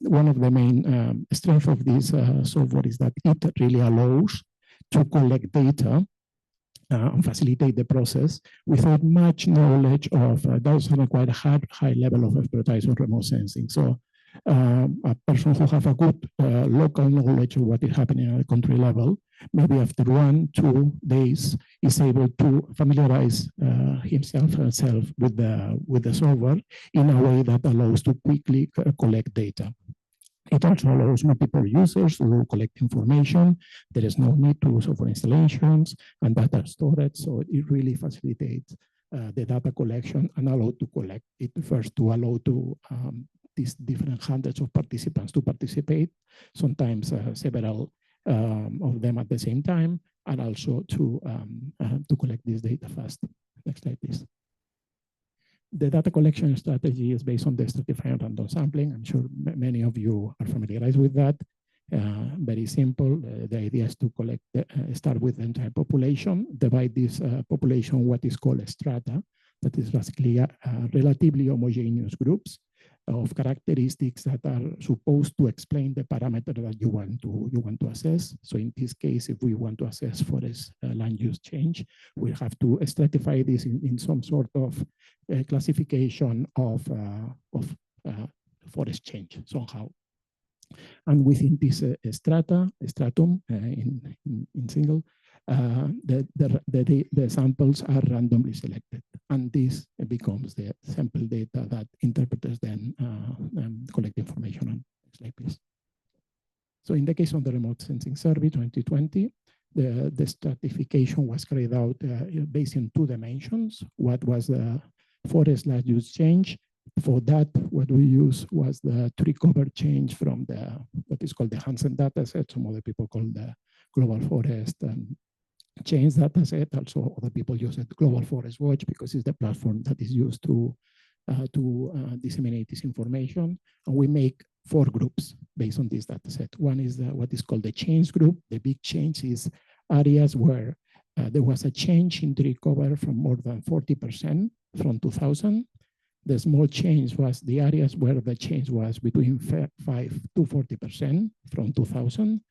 one of the main strengths of this software is that it really allows to collect data and facilitate the process without much knowledge of, those require a high level of expertise on remote sensing. So a person who have a good local knowledge of what is happening at a country level, maybe after 1-2 days is able to familiarize himself or herself with the software in a way that allows to quickly collect data. It also allows multiple users to collect information. There is no need to software installations and data storage, so it really facilitates the data collection and allow to collect it first to allow to these different hundreds of participants to participate, sometimes several of them at the same time, and also to collect this data fast. Next slide, please. The data collection strategy is based on the stratified random sampling. I'm sure many of you are familiarized with that. Very simple. The idea is to collect, start with the entire population, divide this population what is called a strata, that is basically relatively homogeneous groups of characteristics that are supposed to explain the parameter that you want to assess. So in this case, if we want to assess forest land use change, we have to stratify this in some sort of classification of forest change somehow. And within this stratum in single, the samples are randomly selected, and this becomes the sample data that interpreters then collect information on. Next slide, please. So in the case of the remote sensing survey 2020, the stratification was carried out based on 2 dimensions. What was the forest land use change? For that, what we used was the tree cover change from what is called the Hansen dataset. Some other people call the global forest change dataset. Also, other people use it Global Forest Watch because it's the platform that is used to disseminate this information. And we make 4 groups based on this dataset. One is what is called the change group. The big change is areas where there was a change in tree cover from more than 40% from 2000. The small change was the areas where the change was between 5 to 40% from 2000,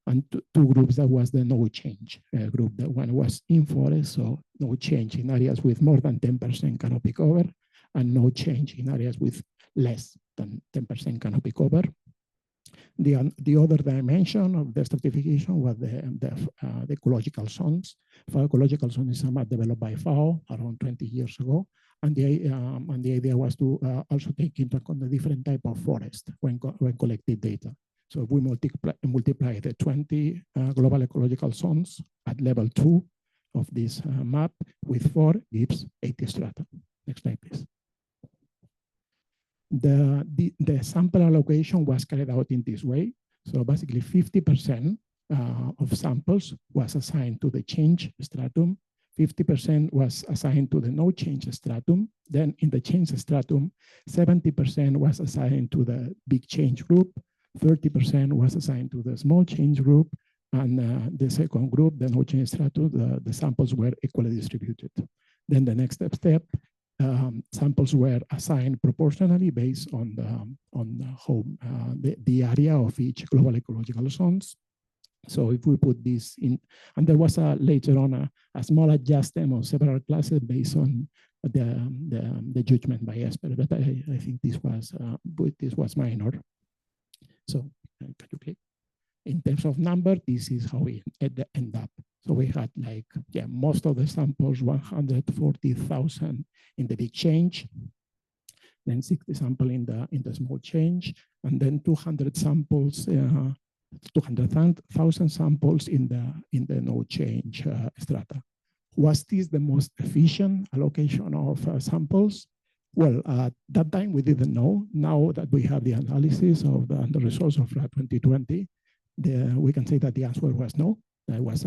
and 2 groups that was the no change group. That one was in forest, so no change in areas with more than 10% canopy cover, and no change in areas with less than 10% canopy cover. The other dimension of the stratification was the ecological zones. FAO ecological zone is a map developed by FAO around 20 years ago, And the idea was to also take into account the different type of forest when collecting data. So if we multiply the 20 global ecological zones at level 2 of this map with 4 gives 80 strata. Next slide, please. The sample allocation was carried out in this way. So basically 50% of samples was assigned to the change stratum, 50% was assigned to the no change stratum. Then in the change stratum, 70% was assigned to the big change group, 30% was assigned to the small change group, and the second group, the no change stratum, the samples were equally distributed. Then the next step, samples were assigned proportionally based on the area of each global ecological zones. So if we put this in, and there was later on a small adjustment on several classes based on the judgment by expert, but I think this was minor. So can you click? In terms of number, this is how we end up. So we had like, most of the samples, 140,000 in the big change, then 60 samples in the small change, and then 200 samples, 200,000 samples in the no change strata. Was this the most efficient allocation of samples? Well, at that time we didn't know. Now that we have the analysis of the results of FRA 2020, we can say that the answer was no. There was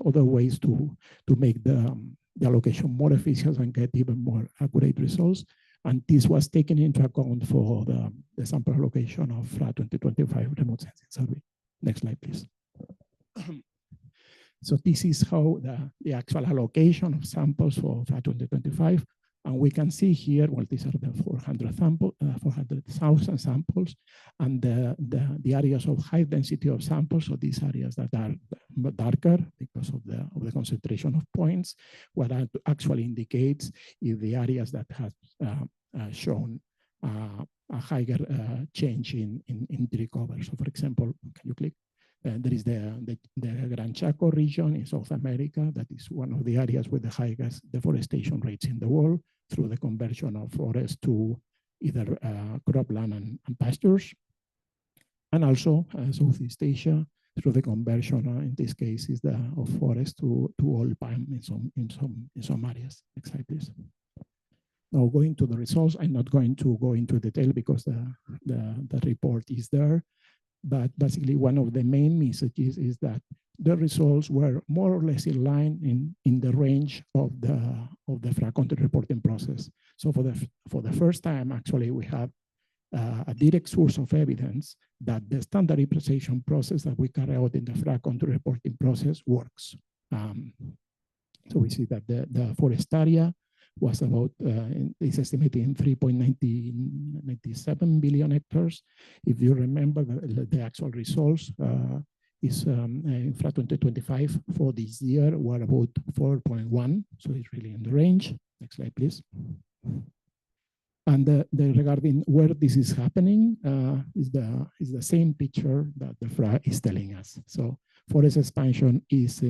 other ways to make the allocation more efficient and get even more accurate results. And this was taken into account for the sample allocation of FRA 2025 remote sensing survey. Next slide, please. So this is how the actual allocation of samples for FRA 2025. And we can see here, well, these are the 400,000 samples, and the areas of high density of samples, so these areas that are darker because of the concentration of points, what actually indicates is the areas that have shown a higher change in tree cover. So for example, can you click? There is the Gran Chaco region in South America. That is one of the areas with the highest deforestation rates in the world through the conversion of forests to either cropland and pastures. And also Southeast Asia through the conversion, in this case, is of forest to oil palm in some areas. Next slide, please. Now going to the results, I'm not going to go into detail because the report is there. But basically, one of the main messages is that the results were more or less in line in the range of the FRA country reporting process. So for the first time, actually, we have a direct source of evidence that the standardization process that we carry out in the FRA country reporting process works. So we see that the forest area was about, is estimated in 3.97 billion hectares. If you remember, the actual results is in FRA 2025 for this year were about 4.1, so it's really in the range. Next slide, please. And regarding where this is happening is the same picture that the FRA is telling us. So forest expansion is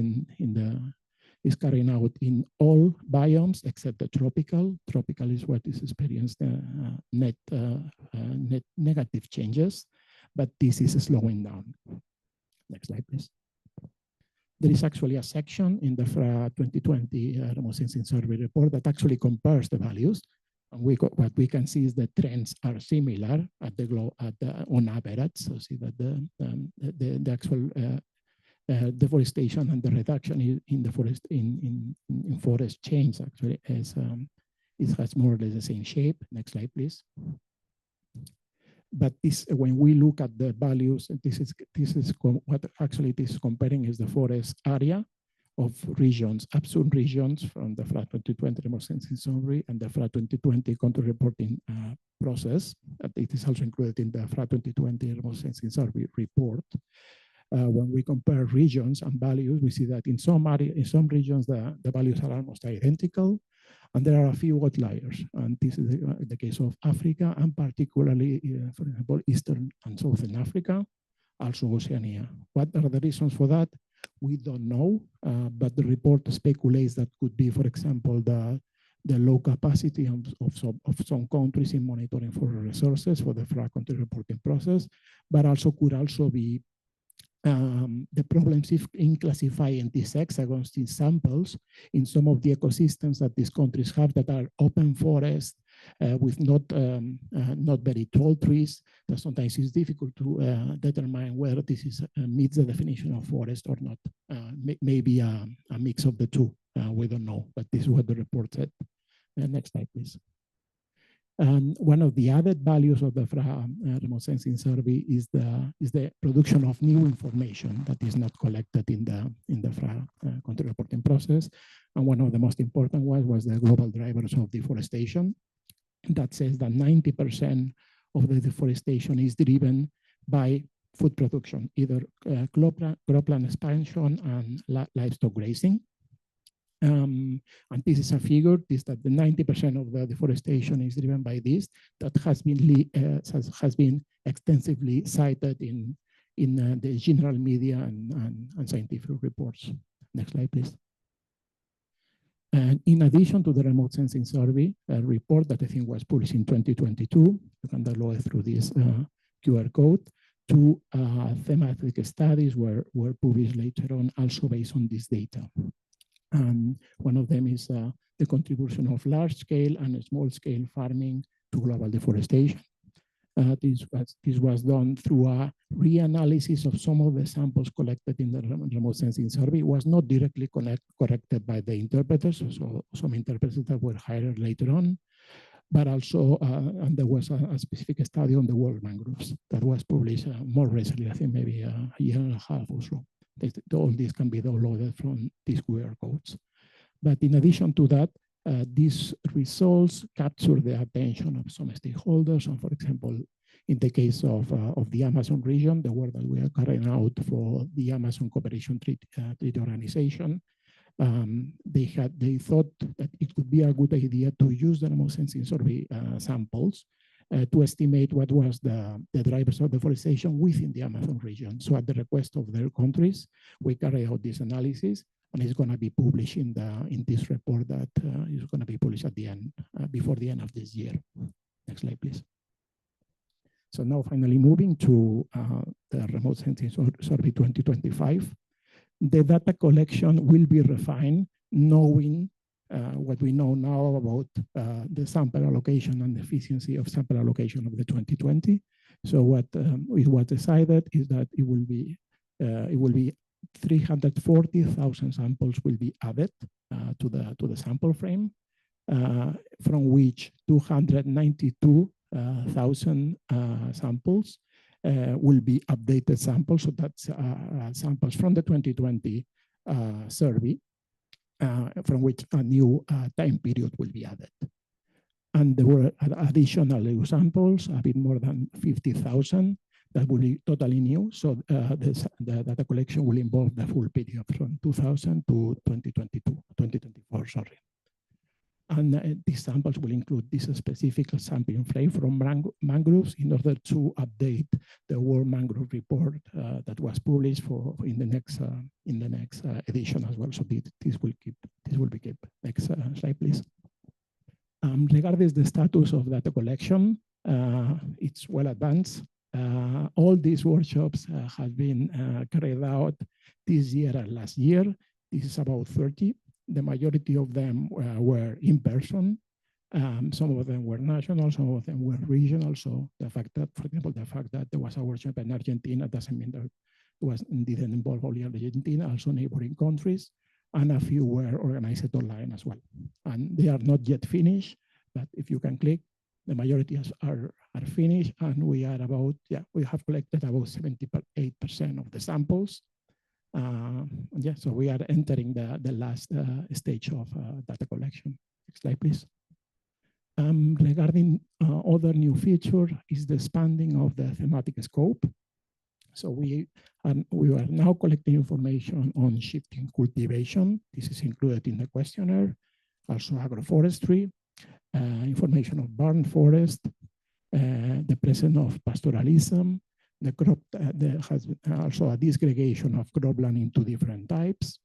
is carrying out in all biomes except the tropical. Tropical is what is experienced net negative changes, but this is slowing down. Next slide, please. There is actually a section in the FRA 2020 remote sensing survey report that actually compares the values. And what we can see is the trends are similar on average. So see that the actual deforestation and the reduction in the forest in forest change actually it has more or less the same shape. Next slide, please. But this, when we look at the values, this is what actually it is comparing is the forest area of regions, absolute regions from the FRA 2020 remote sensing survey and the FRA 2020 country reporting process. It is also included in the FRA 2020 remote sensing survey report. When we compare regions and values, we see that in some regions, the values are almost identical, and there are a few outliers. And this is the case of Africa, and particularly, for example, Eastern and Southern Africa, also Oceania. What are the reasons for that? We don't know, but the report speculates that could be, for example, the low capacity of some countries in monitoring for resources for the FRA country reporting process, but also could also be the problems in classifying these hexagons in samples in some of the ecosystems that these countries have that are open forest with not very tall trees. That sometimes it's difficult to determine whether this is meets the definition of forest or not. Maybe a mix of the two. We don't know, but this is what the report said. Next slide, please. One of the added values of the FRA remote sensing survey is the production of new information that is not collected in the FRA country reporting process. And one of the most important ones was the global drivers of deforestation. That says that 90% of the deforestation is driven by food production, either cropland expansion and livestock grazing. And this is a figure, is that the 90% of the deforestation is driven by this. That has been extensively cited in the general media and scientific reports. Next slide, please. And in addition to the remote sensing survey, a report that I think was published in 2022, you can download through this QR code, two thematic studies were published later on, also based on this data. One of them is the contribution of large-scale and small-scale farming to global deforestation. This was done through a reanalysis of some of the samples collected in the remote sensing survey. It was not directly corrected by the interpreters, so some interpreters that were hired later on, but also, and there was a specific study on the world mangroves that was published more recently, I think maybe a year and a half or so. All this can be downloaded from these QR codes. But in addition to that, these results capture the attention of some stakeholders. And for example, in the case of the Amazon region, the work that we are carrying out for the Amazon Cooperation Treaty Organization, they thought that it could be a good idea to use the remote sensing survey samples to estimate what was the drivers of deforestation within the Amazon region. So at the request of their countries, we carry out this analysis, and it's going to be published in this report that is going to be published at the end, before the end of this year. Next slide, please. So now finally moving to the remote sensing survey 2025, the data collection will be refined, knowing what we know now about the sample allocation and the efficiency of sample allocation of the 2020. So what it was decided is that it will be 340,000 samples will be added to the sample frame, from which 292,000 samples will be updated samples. So that's samples from the 2020 survey, from which a new time period will be added. And there were additional samples, a bit more than 50,000, that will be totally new. So the data collection will involve the full period from 2000 to 2024, sorry. And these samples will include this specific sampling frame from mangroves in order to update the World Mangrove Report that was published in the next edition as well. So this will be kept. Next slide, please. Regarding the status of data collection, it's well advanced. All these workshops have been carried out this year and last year. This is about 30. The majority of them were in person. Some of them were national, some of them were regional. So the fact that, for example, there was a workshop in Argentina doesn't mean that it didn't involve only Argentina, also neighboring countries, and a few were organized online as well. And they are not yet finished, but if you can click, the majority are finished, and we have collected about 78% of the samples. So we are entering the last stage of data collection. Next slide, please. Regarding other new feature is the expanding of the thematic scope. So we are now collecting information on shifting cultivation. This is included in the questionnaire. Also agroforestry, information of barn forest, the presence of pastoralism, the crop, there has also a disgregation of cropland into different types.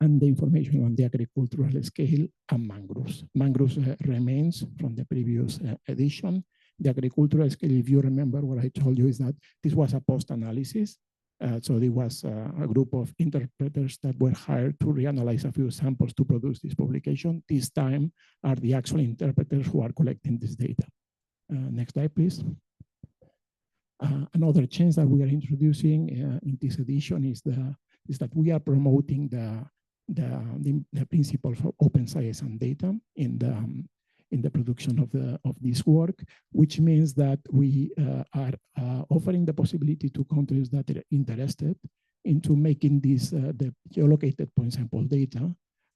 and the information on the agricultural scale and mangroves. Mangroves remains from the previous edition. The agricultural scale, if you remember what I told you, is that this was a post-analysis. So there was a group of interpreters that were hired to reanalyze a few samples to produce this publication. This time are the actual interpreters who are collecting this data. Next slide, please. Another change that we are introducing in this edition is that we are promoting the principles of open science and data in the production of this work, which means that we are offering the possibility to countries that are interested into making this the geolocated point sample data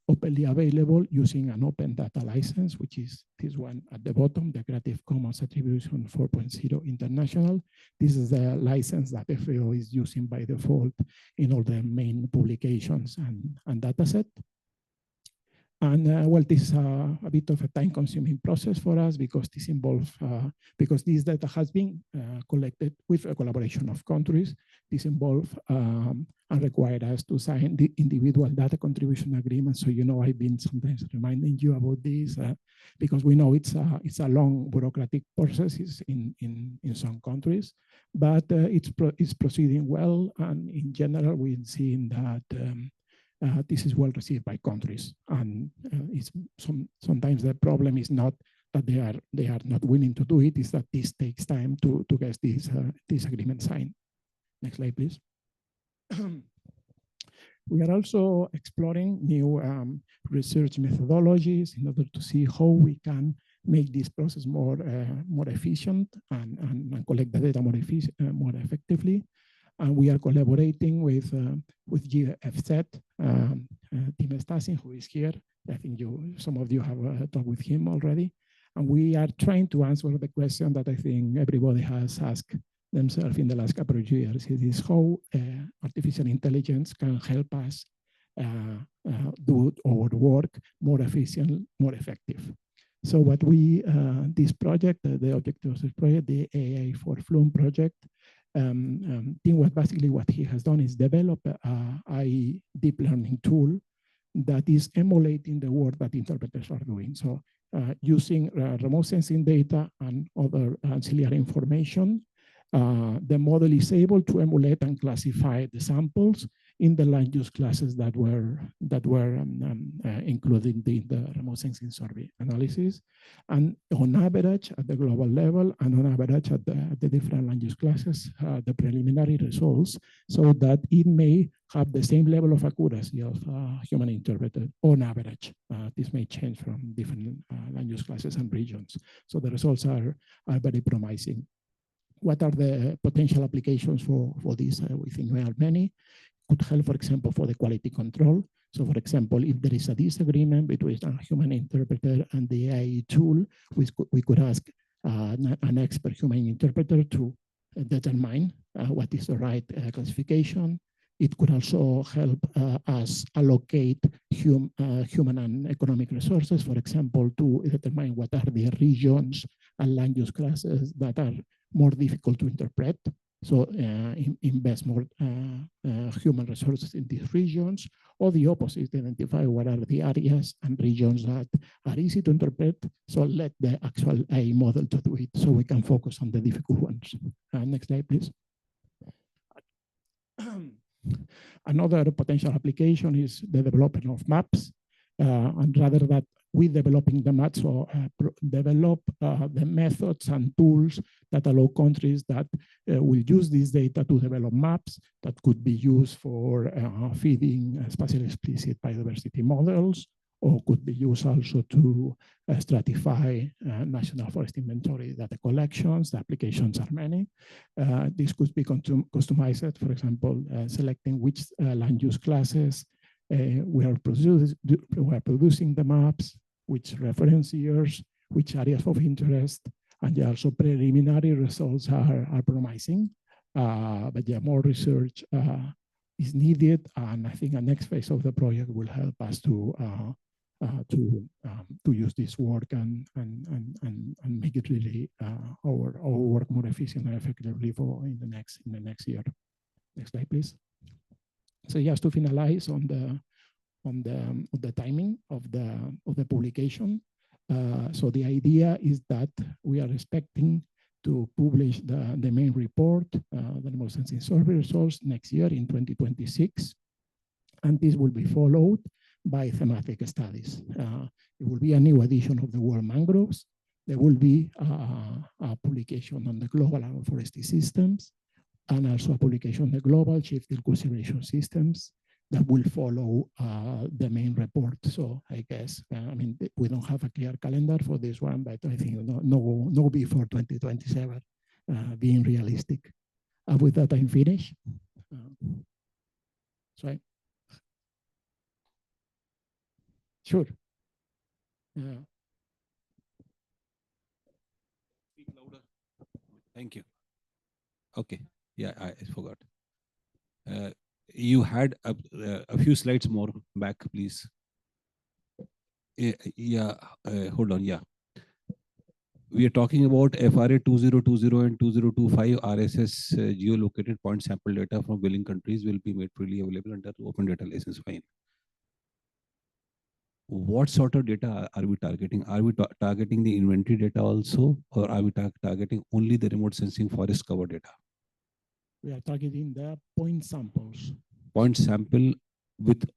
openly available using an open data license, which is this one at the bottom, the Creative Commons Attribution 4.0 International. This is the license that FAO is using by default in all the main publications and data set. And well, this is a bit of a time-consuming process for us because this involves, because this data has been collected with a collaboration of countries. This involves and require us to sign the individual data contribution agreement. So, you know, I've been sometimes reminding you about this because we know it's a long bureaucratic process in some countries, but it's proceeding well. And in general, we've seen that this is well received by countries, and sometimes the problem is not that they are not willing to do it; is that this takes time to get this agreement signed. Next slide, please. We are also exploring new research methodologies in order to see how we can make this process more efficient and collect the data more effectively. And we are collaborating with GFZ, Tim Stassen, who is here. I think some of you have talked with him already. And we are trying to answer the question that I think everybody has asked themselves in the last couple of years. It is how artificial intelligence can help us do our work more efficient, more effective. So what this project, the objective of this project, the AI for Flume project, what basically what he has done is develop a deep learning tool that is emulating the work that interpreters are doing. So using remote sensing data and other ancillary information, the model is able to emulate and classify the samples in the land use classes that were included in the remote sensing survey analysis, and on average at the global level and on average at the different land use classes, the preliminary results, so that it may have the same level of accuracy of human interpreter on average. This may change from different land use classes and regions. So the results are very promising. What are the potential applications for this? We think there are many. Could help, for example, for the quality control. So, for example, if there is a disagreement between a human interpreter and the AI tool, we could ask an expert human interpreter to determine what is the right classification. It could also help us allocate human and economic resources, for example, to determine what are the regions and land use classes that are more difficult to interpret. So invest more human resources in these regions, or the opposite, identify what are the areas and regions that are easy to interpret. So let the actual AI model to do it so we can focus on the difficult ones. Next slide, please. Another potential application is the development of maps. And rather than we developing the maps, or develop the methods and tools that allow countries that will use this data to develop maps that could be used for feeding spatially explicit biodiversity models, or could be used also to stratify national forest inventory data collections. The applications are many. This could be customized, for example, selecting which land use classes we are producing the maps, which reference years, which areas of interest, and yeah, also preliminary results are promising. But yeah, more research is needed, and I think the next phase of the project will help us to use this work and make it really our work more efficient and effectively for in the next year. Next slide, please. So just to finalize on on the timing of the publication. So the idea is that we are expecting to publish the main report, the remote sensing survey results next year in 2026. And this will be followed by thematic studies. It will be a new edition of the World Mangroves. There will be a publication on the global agroforestry systems, and also a publication on the global shifting conservation systems that will follow the main report. So I guess, I mean, we don't have a clear calendar for this one, but I think no before 2027, being realistic. With that, I'm finished. Sorry. Sure. Speak louder. Thank you. Okay. Yeah, I forgot. You had a few slides more back, please. Yeah, hold on. Yeah. We are talking about FRA 2020 and 2025 RSS geolocated point sample data from willing countries will be made freely available under open data license. Fine. What sort of data are we targeting? Are we targeting the inventory data also, or are we targeting only the remote sensing forest cover data? We are targeting the point samples. Point sample with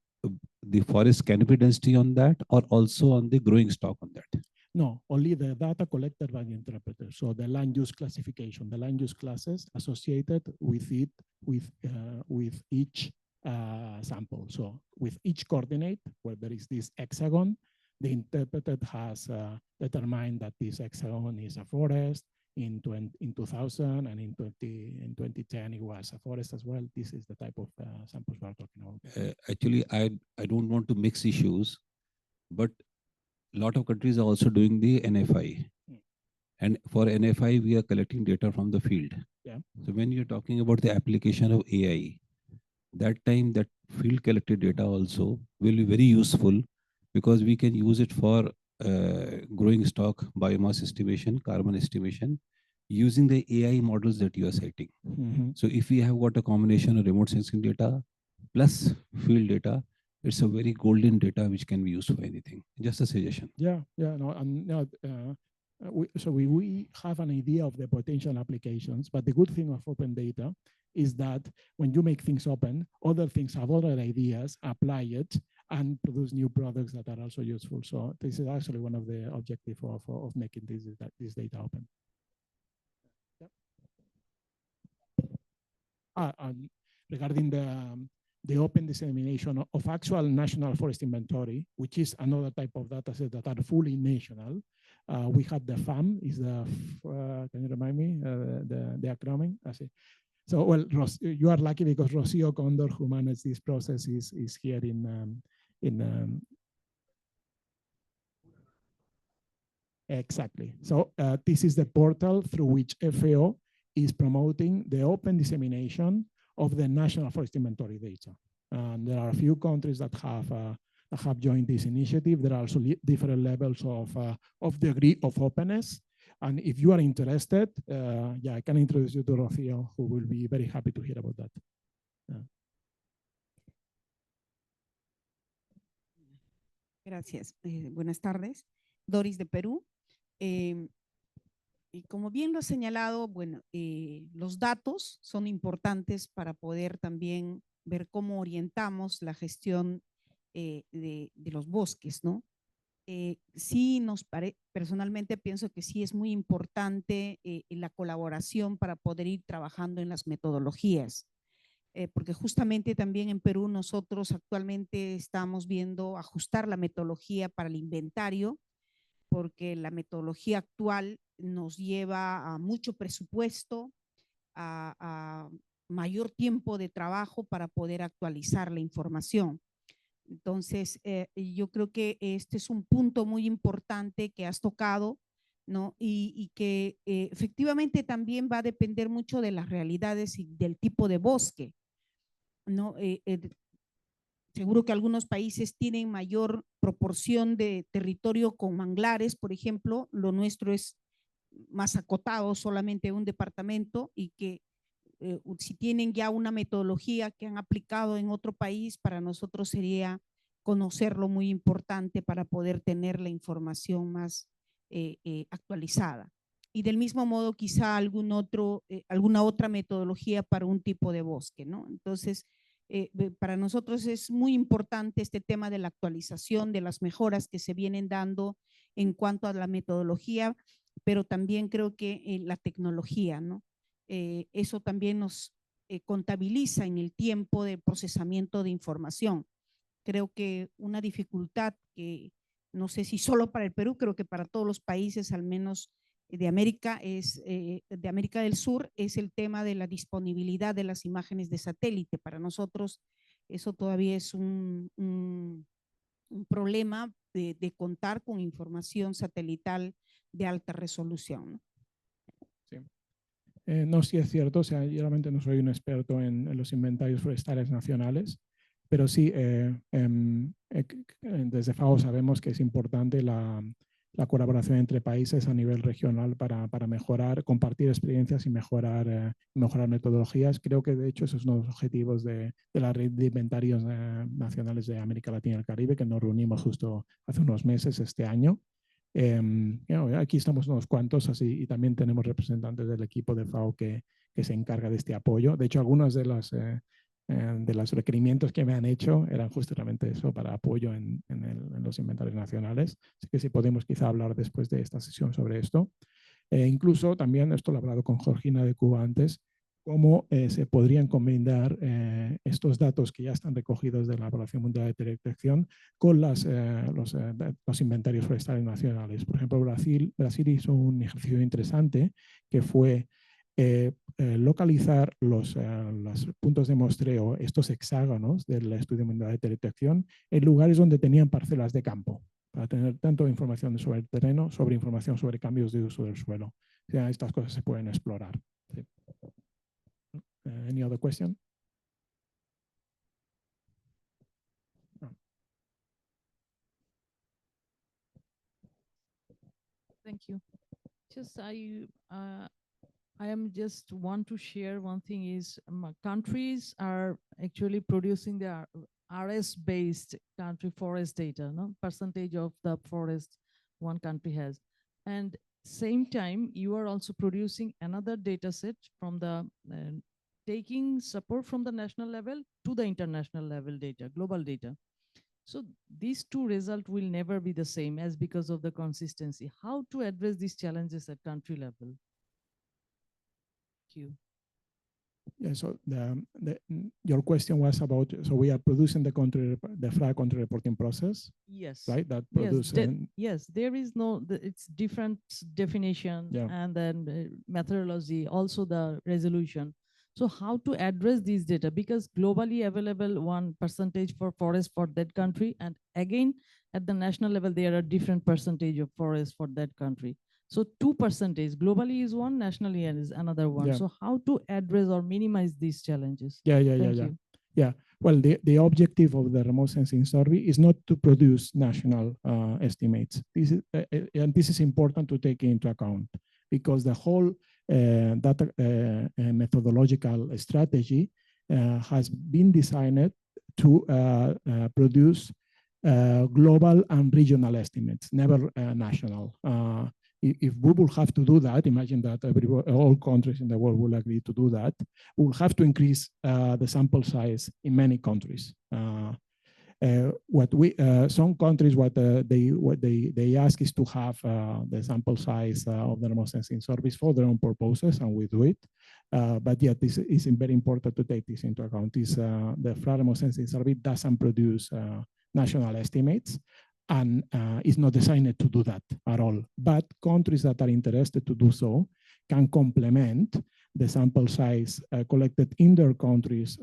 the forest canopy density on that, or also on the growing stock on that? No, only the data collected by the interpreter. So the land use classification, the land use classes associated with it, with each sample. So with each coordinate, where there is this hexagon, the interpreter has determined that this hexagon is a forest. In 2000 and in 2010, it was a forest as well. This is the type of samples we're talking about. Actually, I don't want to mix issues, but a lot of countries are also doing the NFI. And for NFI, we are collecting data from the field. Yeah. So when you're talking about the application of AI, that time that field collected data also will be very useful, because we can use it for growing stock, biomass estimation, carbon estimation, using the AI models that you are citing. So if we have got a combination of remote sensing data plus field data, it's a very golden data which can be used for anything. Just a suggestion. Yeah, no, and no, we have an idea of the potential applications, but the good thing of open data is that when you make things open, other things have other ideas, apply it, and produce new products that are also useful. So this is actually one of the objectives of making this data open. And regarding the open dissemination of actual national forest inventory, which is another type of data set that are fully national. We had the FAM, is the, can you remind me, the acronym? So, well, you are lucky because Rocio Condor, who manages this process, is here exactly. So this is the portal through which FAO is promoting the open dissemination of the national forest inventory data. And there are a few countries that have joined this initiative. There are also different levels of degree of openness. And if you are interested, I can introduce you to Rocio, who will be very happy to hear about that. Gracias. Buenas tardes. Doris de Perú. Y como bien lo ha señalado, bueno, los datos son importantes para poder también ver cómo orientamos la gestión de los bosques, ¿no? Sí, personalmente pienso que sí es muy importante la colaboración para poder ir trabajando en las metodologías, porque justamente también en Perú nosotros actualmente estamos viendo ajustar la metodología para el inventario, porque la metodología actual nos lleva a mucho presupuesto, a mayor tiempo de trabajo para poder actualizar la información. Entonces, yo creo que este es un punto muy importante que has tocado, ¿no? Y que efectivamente también va a depender mucho de las realidades y del tipo de bosque, ¿no? Seguro que algunos países tienen mayor proporción de territorio con manglares, por ejemplo. Lo nuestro es más acotado, solamente un departamento, y que si tienen ya una metodología que han aplicado en otro país, para nosotros sería conocerlo muy importante para poder tener la información más actualizada. Y del mismo modo, quizá alguna otra metodología para un tipo de bosque, ¿no? Entonces, para nosotros es muy importante este tema de la actualización, de las mejoras que se vienen dando en cuanto a la metodología, pero también creo que la tecnología, ¿no? Eso también nos contabiliza en el tiempo de procesamiento de información. Creo que una dificultad que no sé si solo para el Perú, creo que para todos los países, al menos de América, de América del Sur, es el tema de la disponibilidad de las imágenes de satélite. Para nosotros eso todavía es un problema de contar con información satelital de alta resolución, ¿no? Sí. No, sí es cierto, o sea, yo realmente no soy un experto en los inventarios forestales nacionales, pero sí, desde FAO sabemos que es importante la colaboración entre países a nivel regional para mejorar, compartir experiencias y mejorar metodologías. Creo que de hecho esos son los objetivos de la red de inventarios nacionales de América Latina y el Caribe, que nos reunimos justo hace unos meses este año. Aquí estamos unos cuantos así, y también tenemos representantes del equipo de FAO que se encarga de este apoyo. De hecho, algunos de los requerimientos que me han hecho eran justamente eso, para apoyo en los inventarios nacionales. Así que si podemos quizá hablar después de esta sesión sobre esto. Incluso también, esto lo he hablado con Georgina de Cuba antes, cómo se podrían combinar estos datos que ya están recogidos de la Población Mundial de Detección con los inventarios forestales nacionales. Por ejemplo, Brasil hizo un ejercicio interesante que fue localizar los puntos de muestreo, estos hexágonos del Estudio Mundial de Detección, en lugares donde tenían parcelas de campo, para tener tanto información sobre el terreno, sobre información sobre cambios de uso del suelo. O sea, estas cosas se pueden explorar. Sí. Any other question? No. Thank you. Just I am just want to share one thing is countries are actually producing their RS-based country forest data, no percentage of the forest one country has, and same time you are also producing another data set from the taking support from the national level to the international level data, global data. So these two results will never be the same as because of the consistency. How to address these challenges at country level? Thank you. Yeah, so your question was about, so we are producing the FRA country reporting process. Yes. Right. That Yes. produces. Yes. There is no. It's different definition, yeah, and then methodology, also the resolution. So how to address these data, because globally available 1% for forest for that country, and again at the national level there are different percentage of forest for that country. So 2% globally is one, nationally is another one. Yeah. So how to address or minimize these challenges? Yeah. Well, the objective of the remote sensing survey is not to produce national estimates. This is, and this is important to take into account, because the whole data methodological strategy has been designed to produce global and regional estimates, never national. If we will have to do that, imagine that all countries in the world will agree to do that, we will have to increase the sample size in many countries. Some countries, what they ask is to have the sample size of the remote sensing service for their own purposes, and we do it. But yet, this is very important to take this into account. The FRA remote sensing service doesn't produce national estimates, and is not designed to do that at all. But countries that are interested to do so can complement the sample size collected in their countries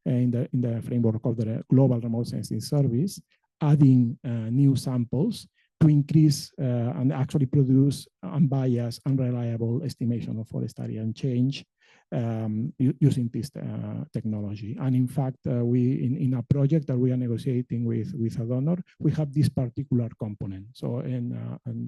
in the framework of the global remote sensing service, adding new samples to increase and actually produce unbiased, unreliable estimation of forest area and change using this technology. And in fact, in a project that we are negotiating with a donor, we have this particular component. So and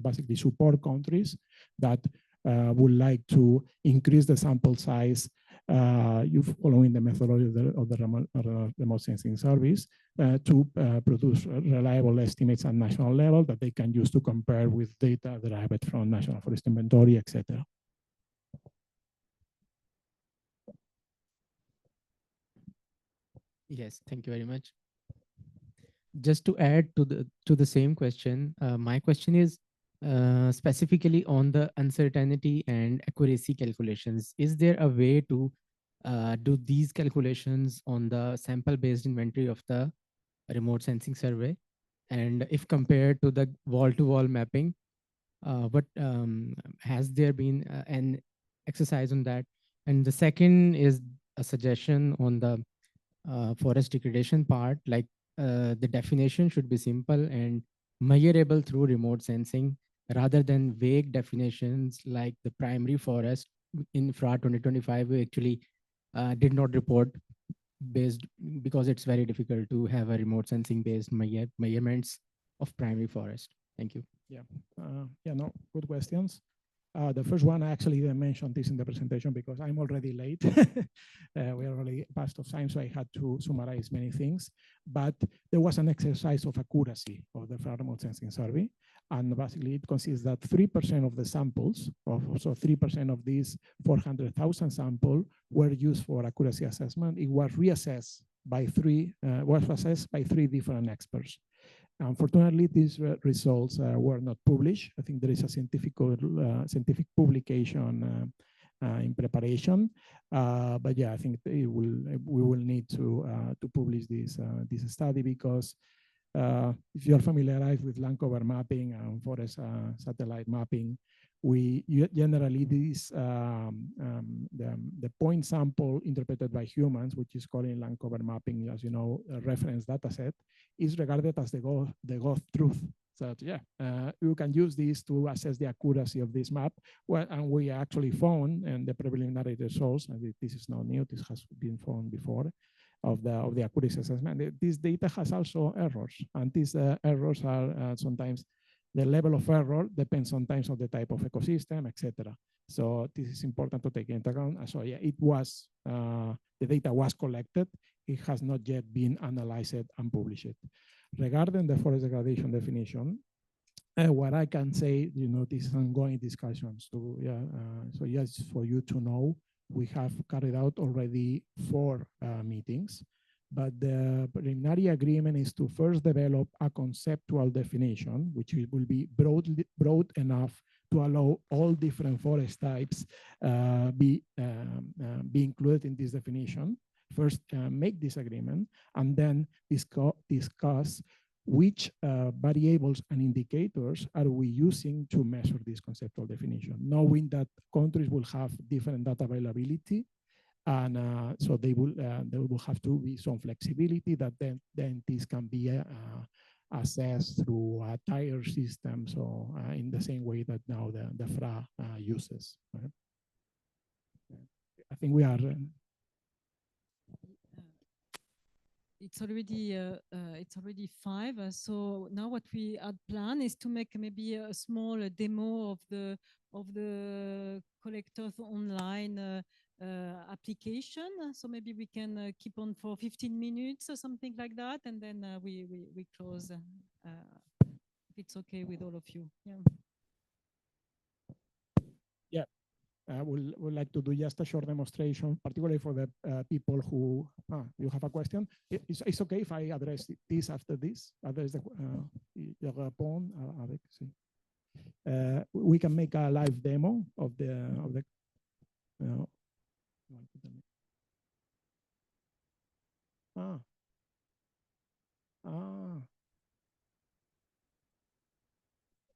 basically support countries that would like to increase the sample size you following the methodology of the remote sensing service to produce reliable estimates at national level that they can use to compare with data derived from national forest inventory, etc. Yes, thank you very much. Just to add to the same question, my question is specifically on the uncertainty and accuracy calculations. Is there a way to do these calculations on the sample-based inventory of the remote sensing survey? And if compared to the wall-to-wall mapping, what has there been an exercise on that? And the second is a suggestion on the forest degradation part, like the definition should be simple and measurable through remote sensing rather than vague definitions like the primary forest in FRA 2025. We actually did not report based because it's very difficult to have a remote sensing based measurements of primary forest. Thank you. Yeah, no, good questions. The first one, I actually didn't mention this in the presentation because I'm already late. We are already past of time, so I had to summarize many things. But there was an exercise of accuracy of the FRA remote sensing survey. And basically, it consists that 3% of the samples, so 3% of these 400,000 samples were used for accuracy assessment. It was reassessed by was assessed by 3 different experts. Unfortunately, these results were not published. I think there is a scientific publication in preparation, but yeah, I think we will need to publish this study because if you are familiarized with land cover mapping and forest satellite mapping, we generally the point sample interpreted by humans, which is called in land cover mapping, as you know, a reference data set, is regarded as the God truth. So yeah, you can use this to assess the accuracy of this map. Well, and we actually found, and the preliminary results, and this is not new, this has been found before, of the accuracy assessment. This data has also errors, and these errors are sometimes the level of error depends sometimes on the type of ecosystem, etc. So this is important to take into account. So yeah, it was, the data was collected. It has not yet been analyzed and published. Regarding the forest degradation definition, what I can say, this is ongoing discussions too. Yeah, so yes, for you to know, we have carried out already 4 meetings. But the preliminary agreement is to first develop a conceptual definition, which will be broad enough to allow all different forest types be included in this definition. First, make this agreement, and then discuss which variables and indicators are we using to measure this conceptual definition, knowing that countries will have different data availability. And so there will have to be some flexibility that then this can be assessed through a tier system. So in the same way that now the FRA uses. Right? I think we are. It's already 5. So now what we had planned is to make maybe a small demo of the collectors online application. So maybe we can keep on for 15 minutes or something like that, and then we close. If it's okay with all of you. Yeah. Yeah. We'll like to do just a short demonstration, particularly for the people who, you have a question? It's okay if I address this after this? Address we can make a live demo of the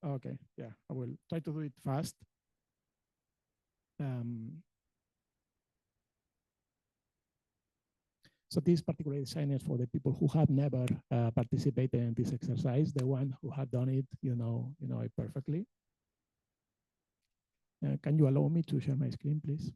okay, yeah, I will try to do it fast. So this particular design is for the people who have never participated in this exercise. The one who have done it, you know it perfectly. Can you allow me to share my screen, please?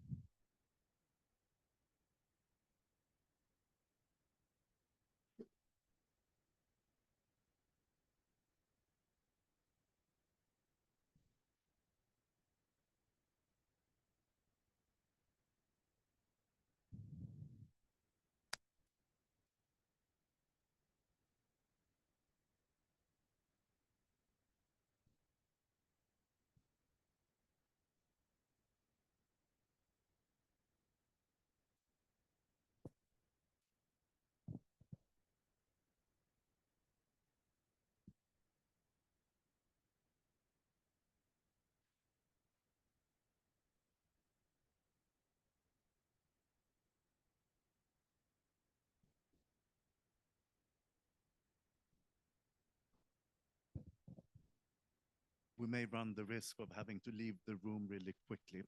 we may run the risk of having to leave the room really quickly.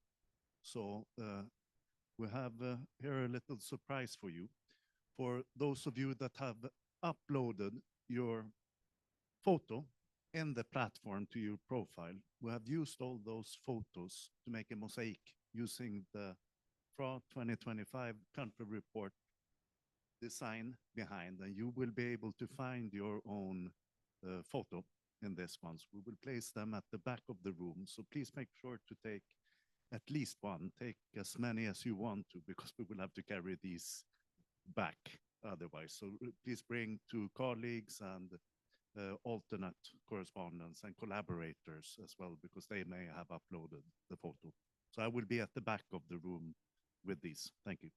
So we have here a little surprise for you. For those of you that have uploaded your photo in the platform to your profile, we have used all those photos to make a mosaic using the FRA 2025 country report design behind, and you will be able to find your own photo in this one. So we will place them at the back of the room. So please make sure to take at least one, take as many as you want to, because we will have to carry these back otherwise. So please bring two colleagues and alternate correspondents and collaborators as well, because they may have uploaded the photo. So I will be at the back of the room with these. Thank you.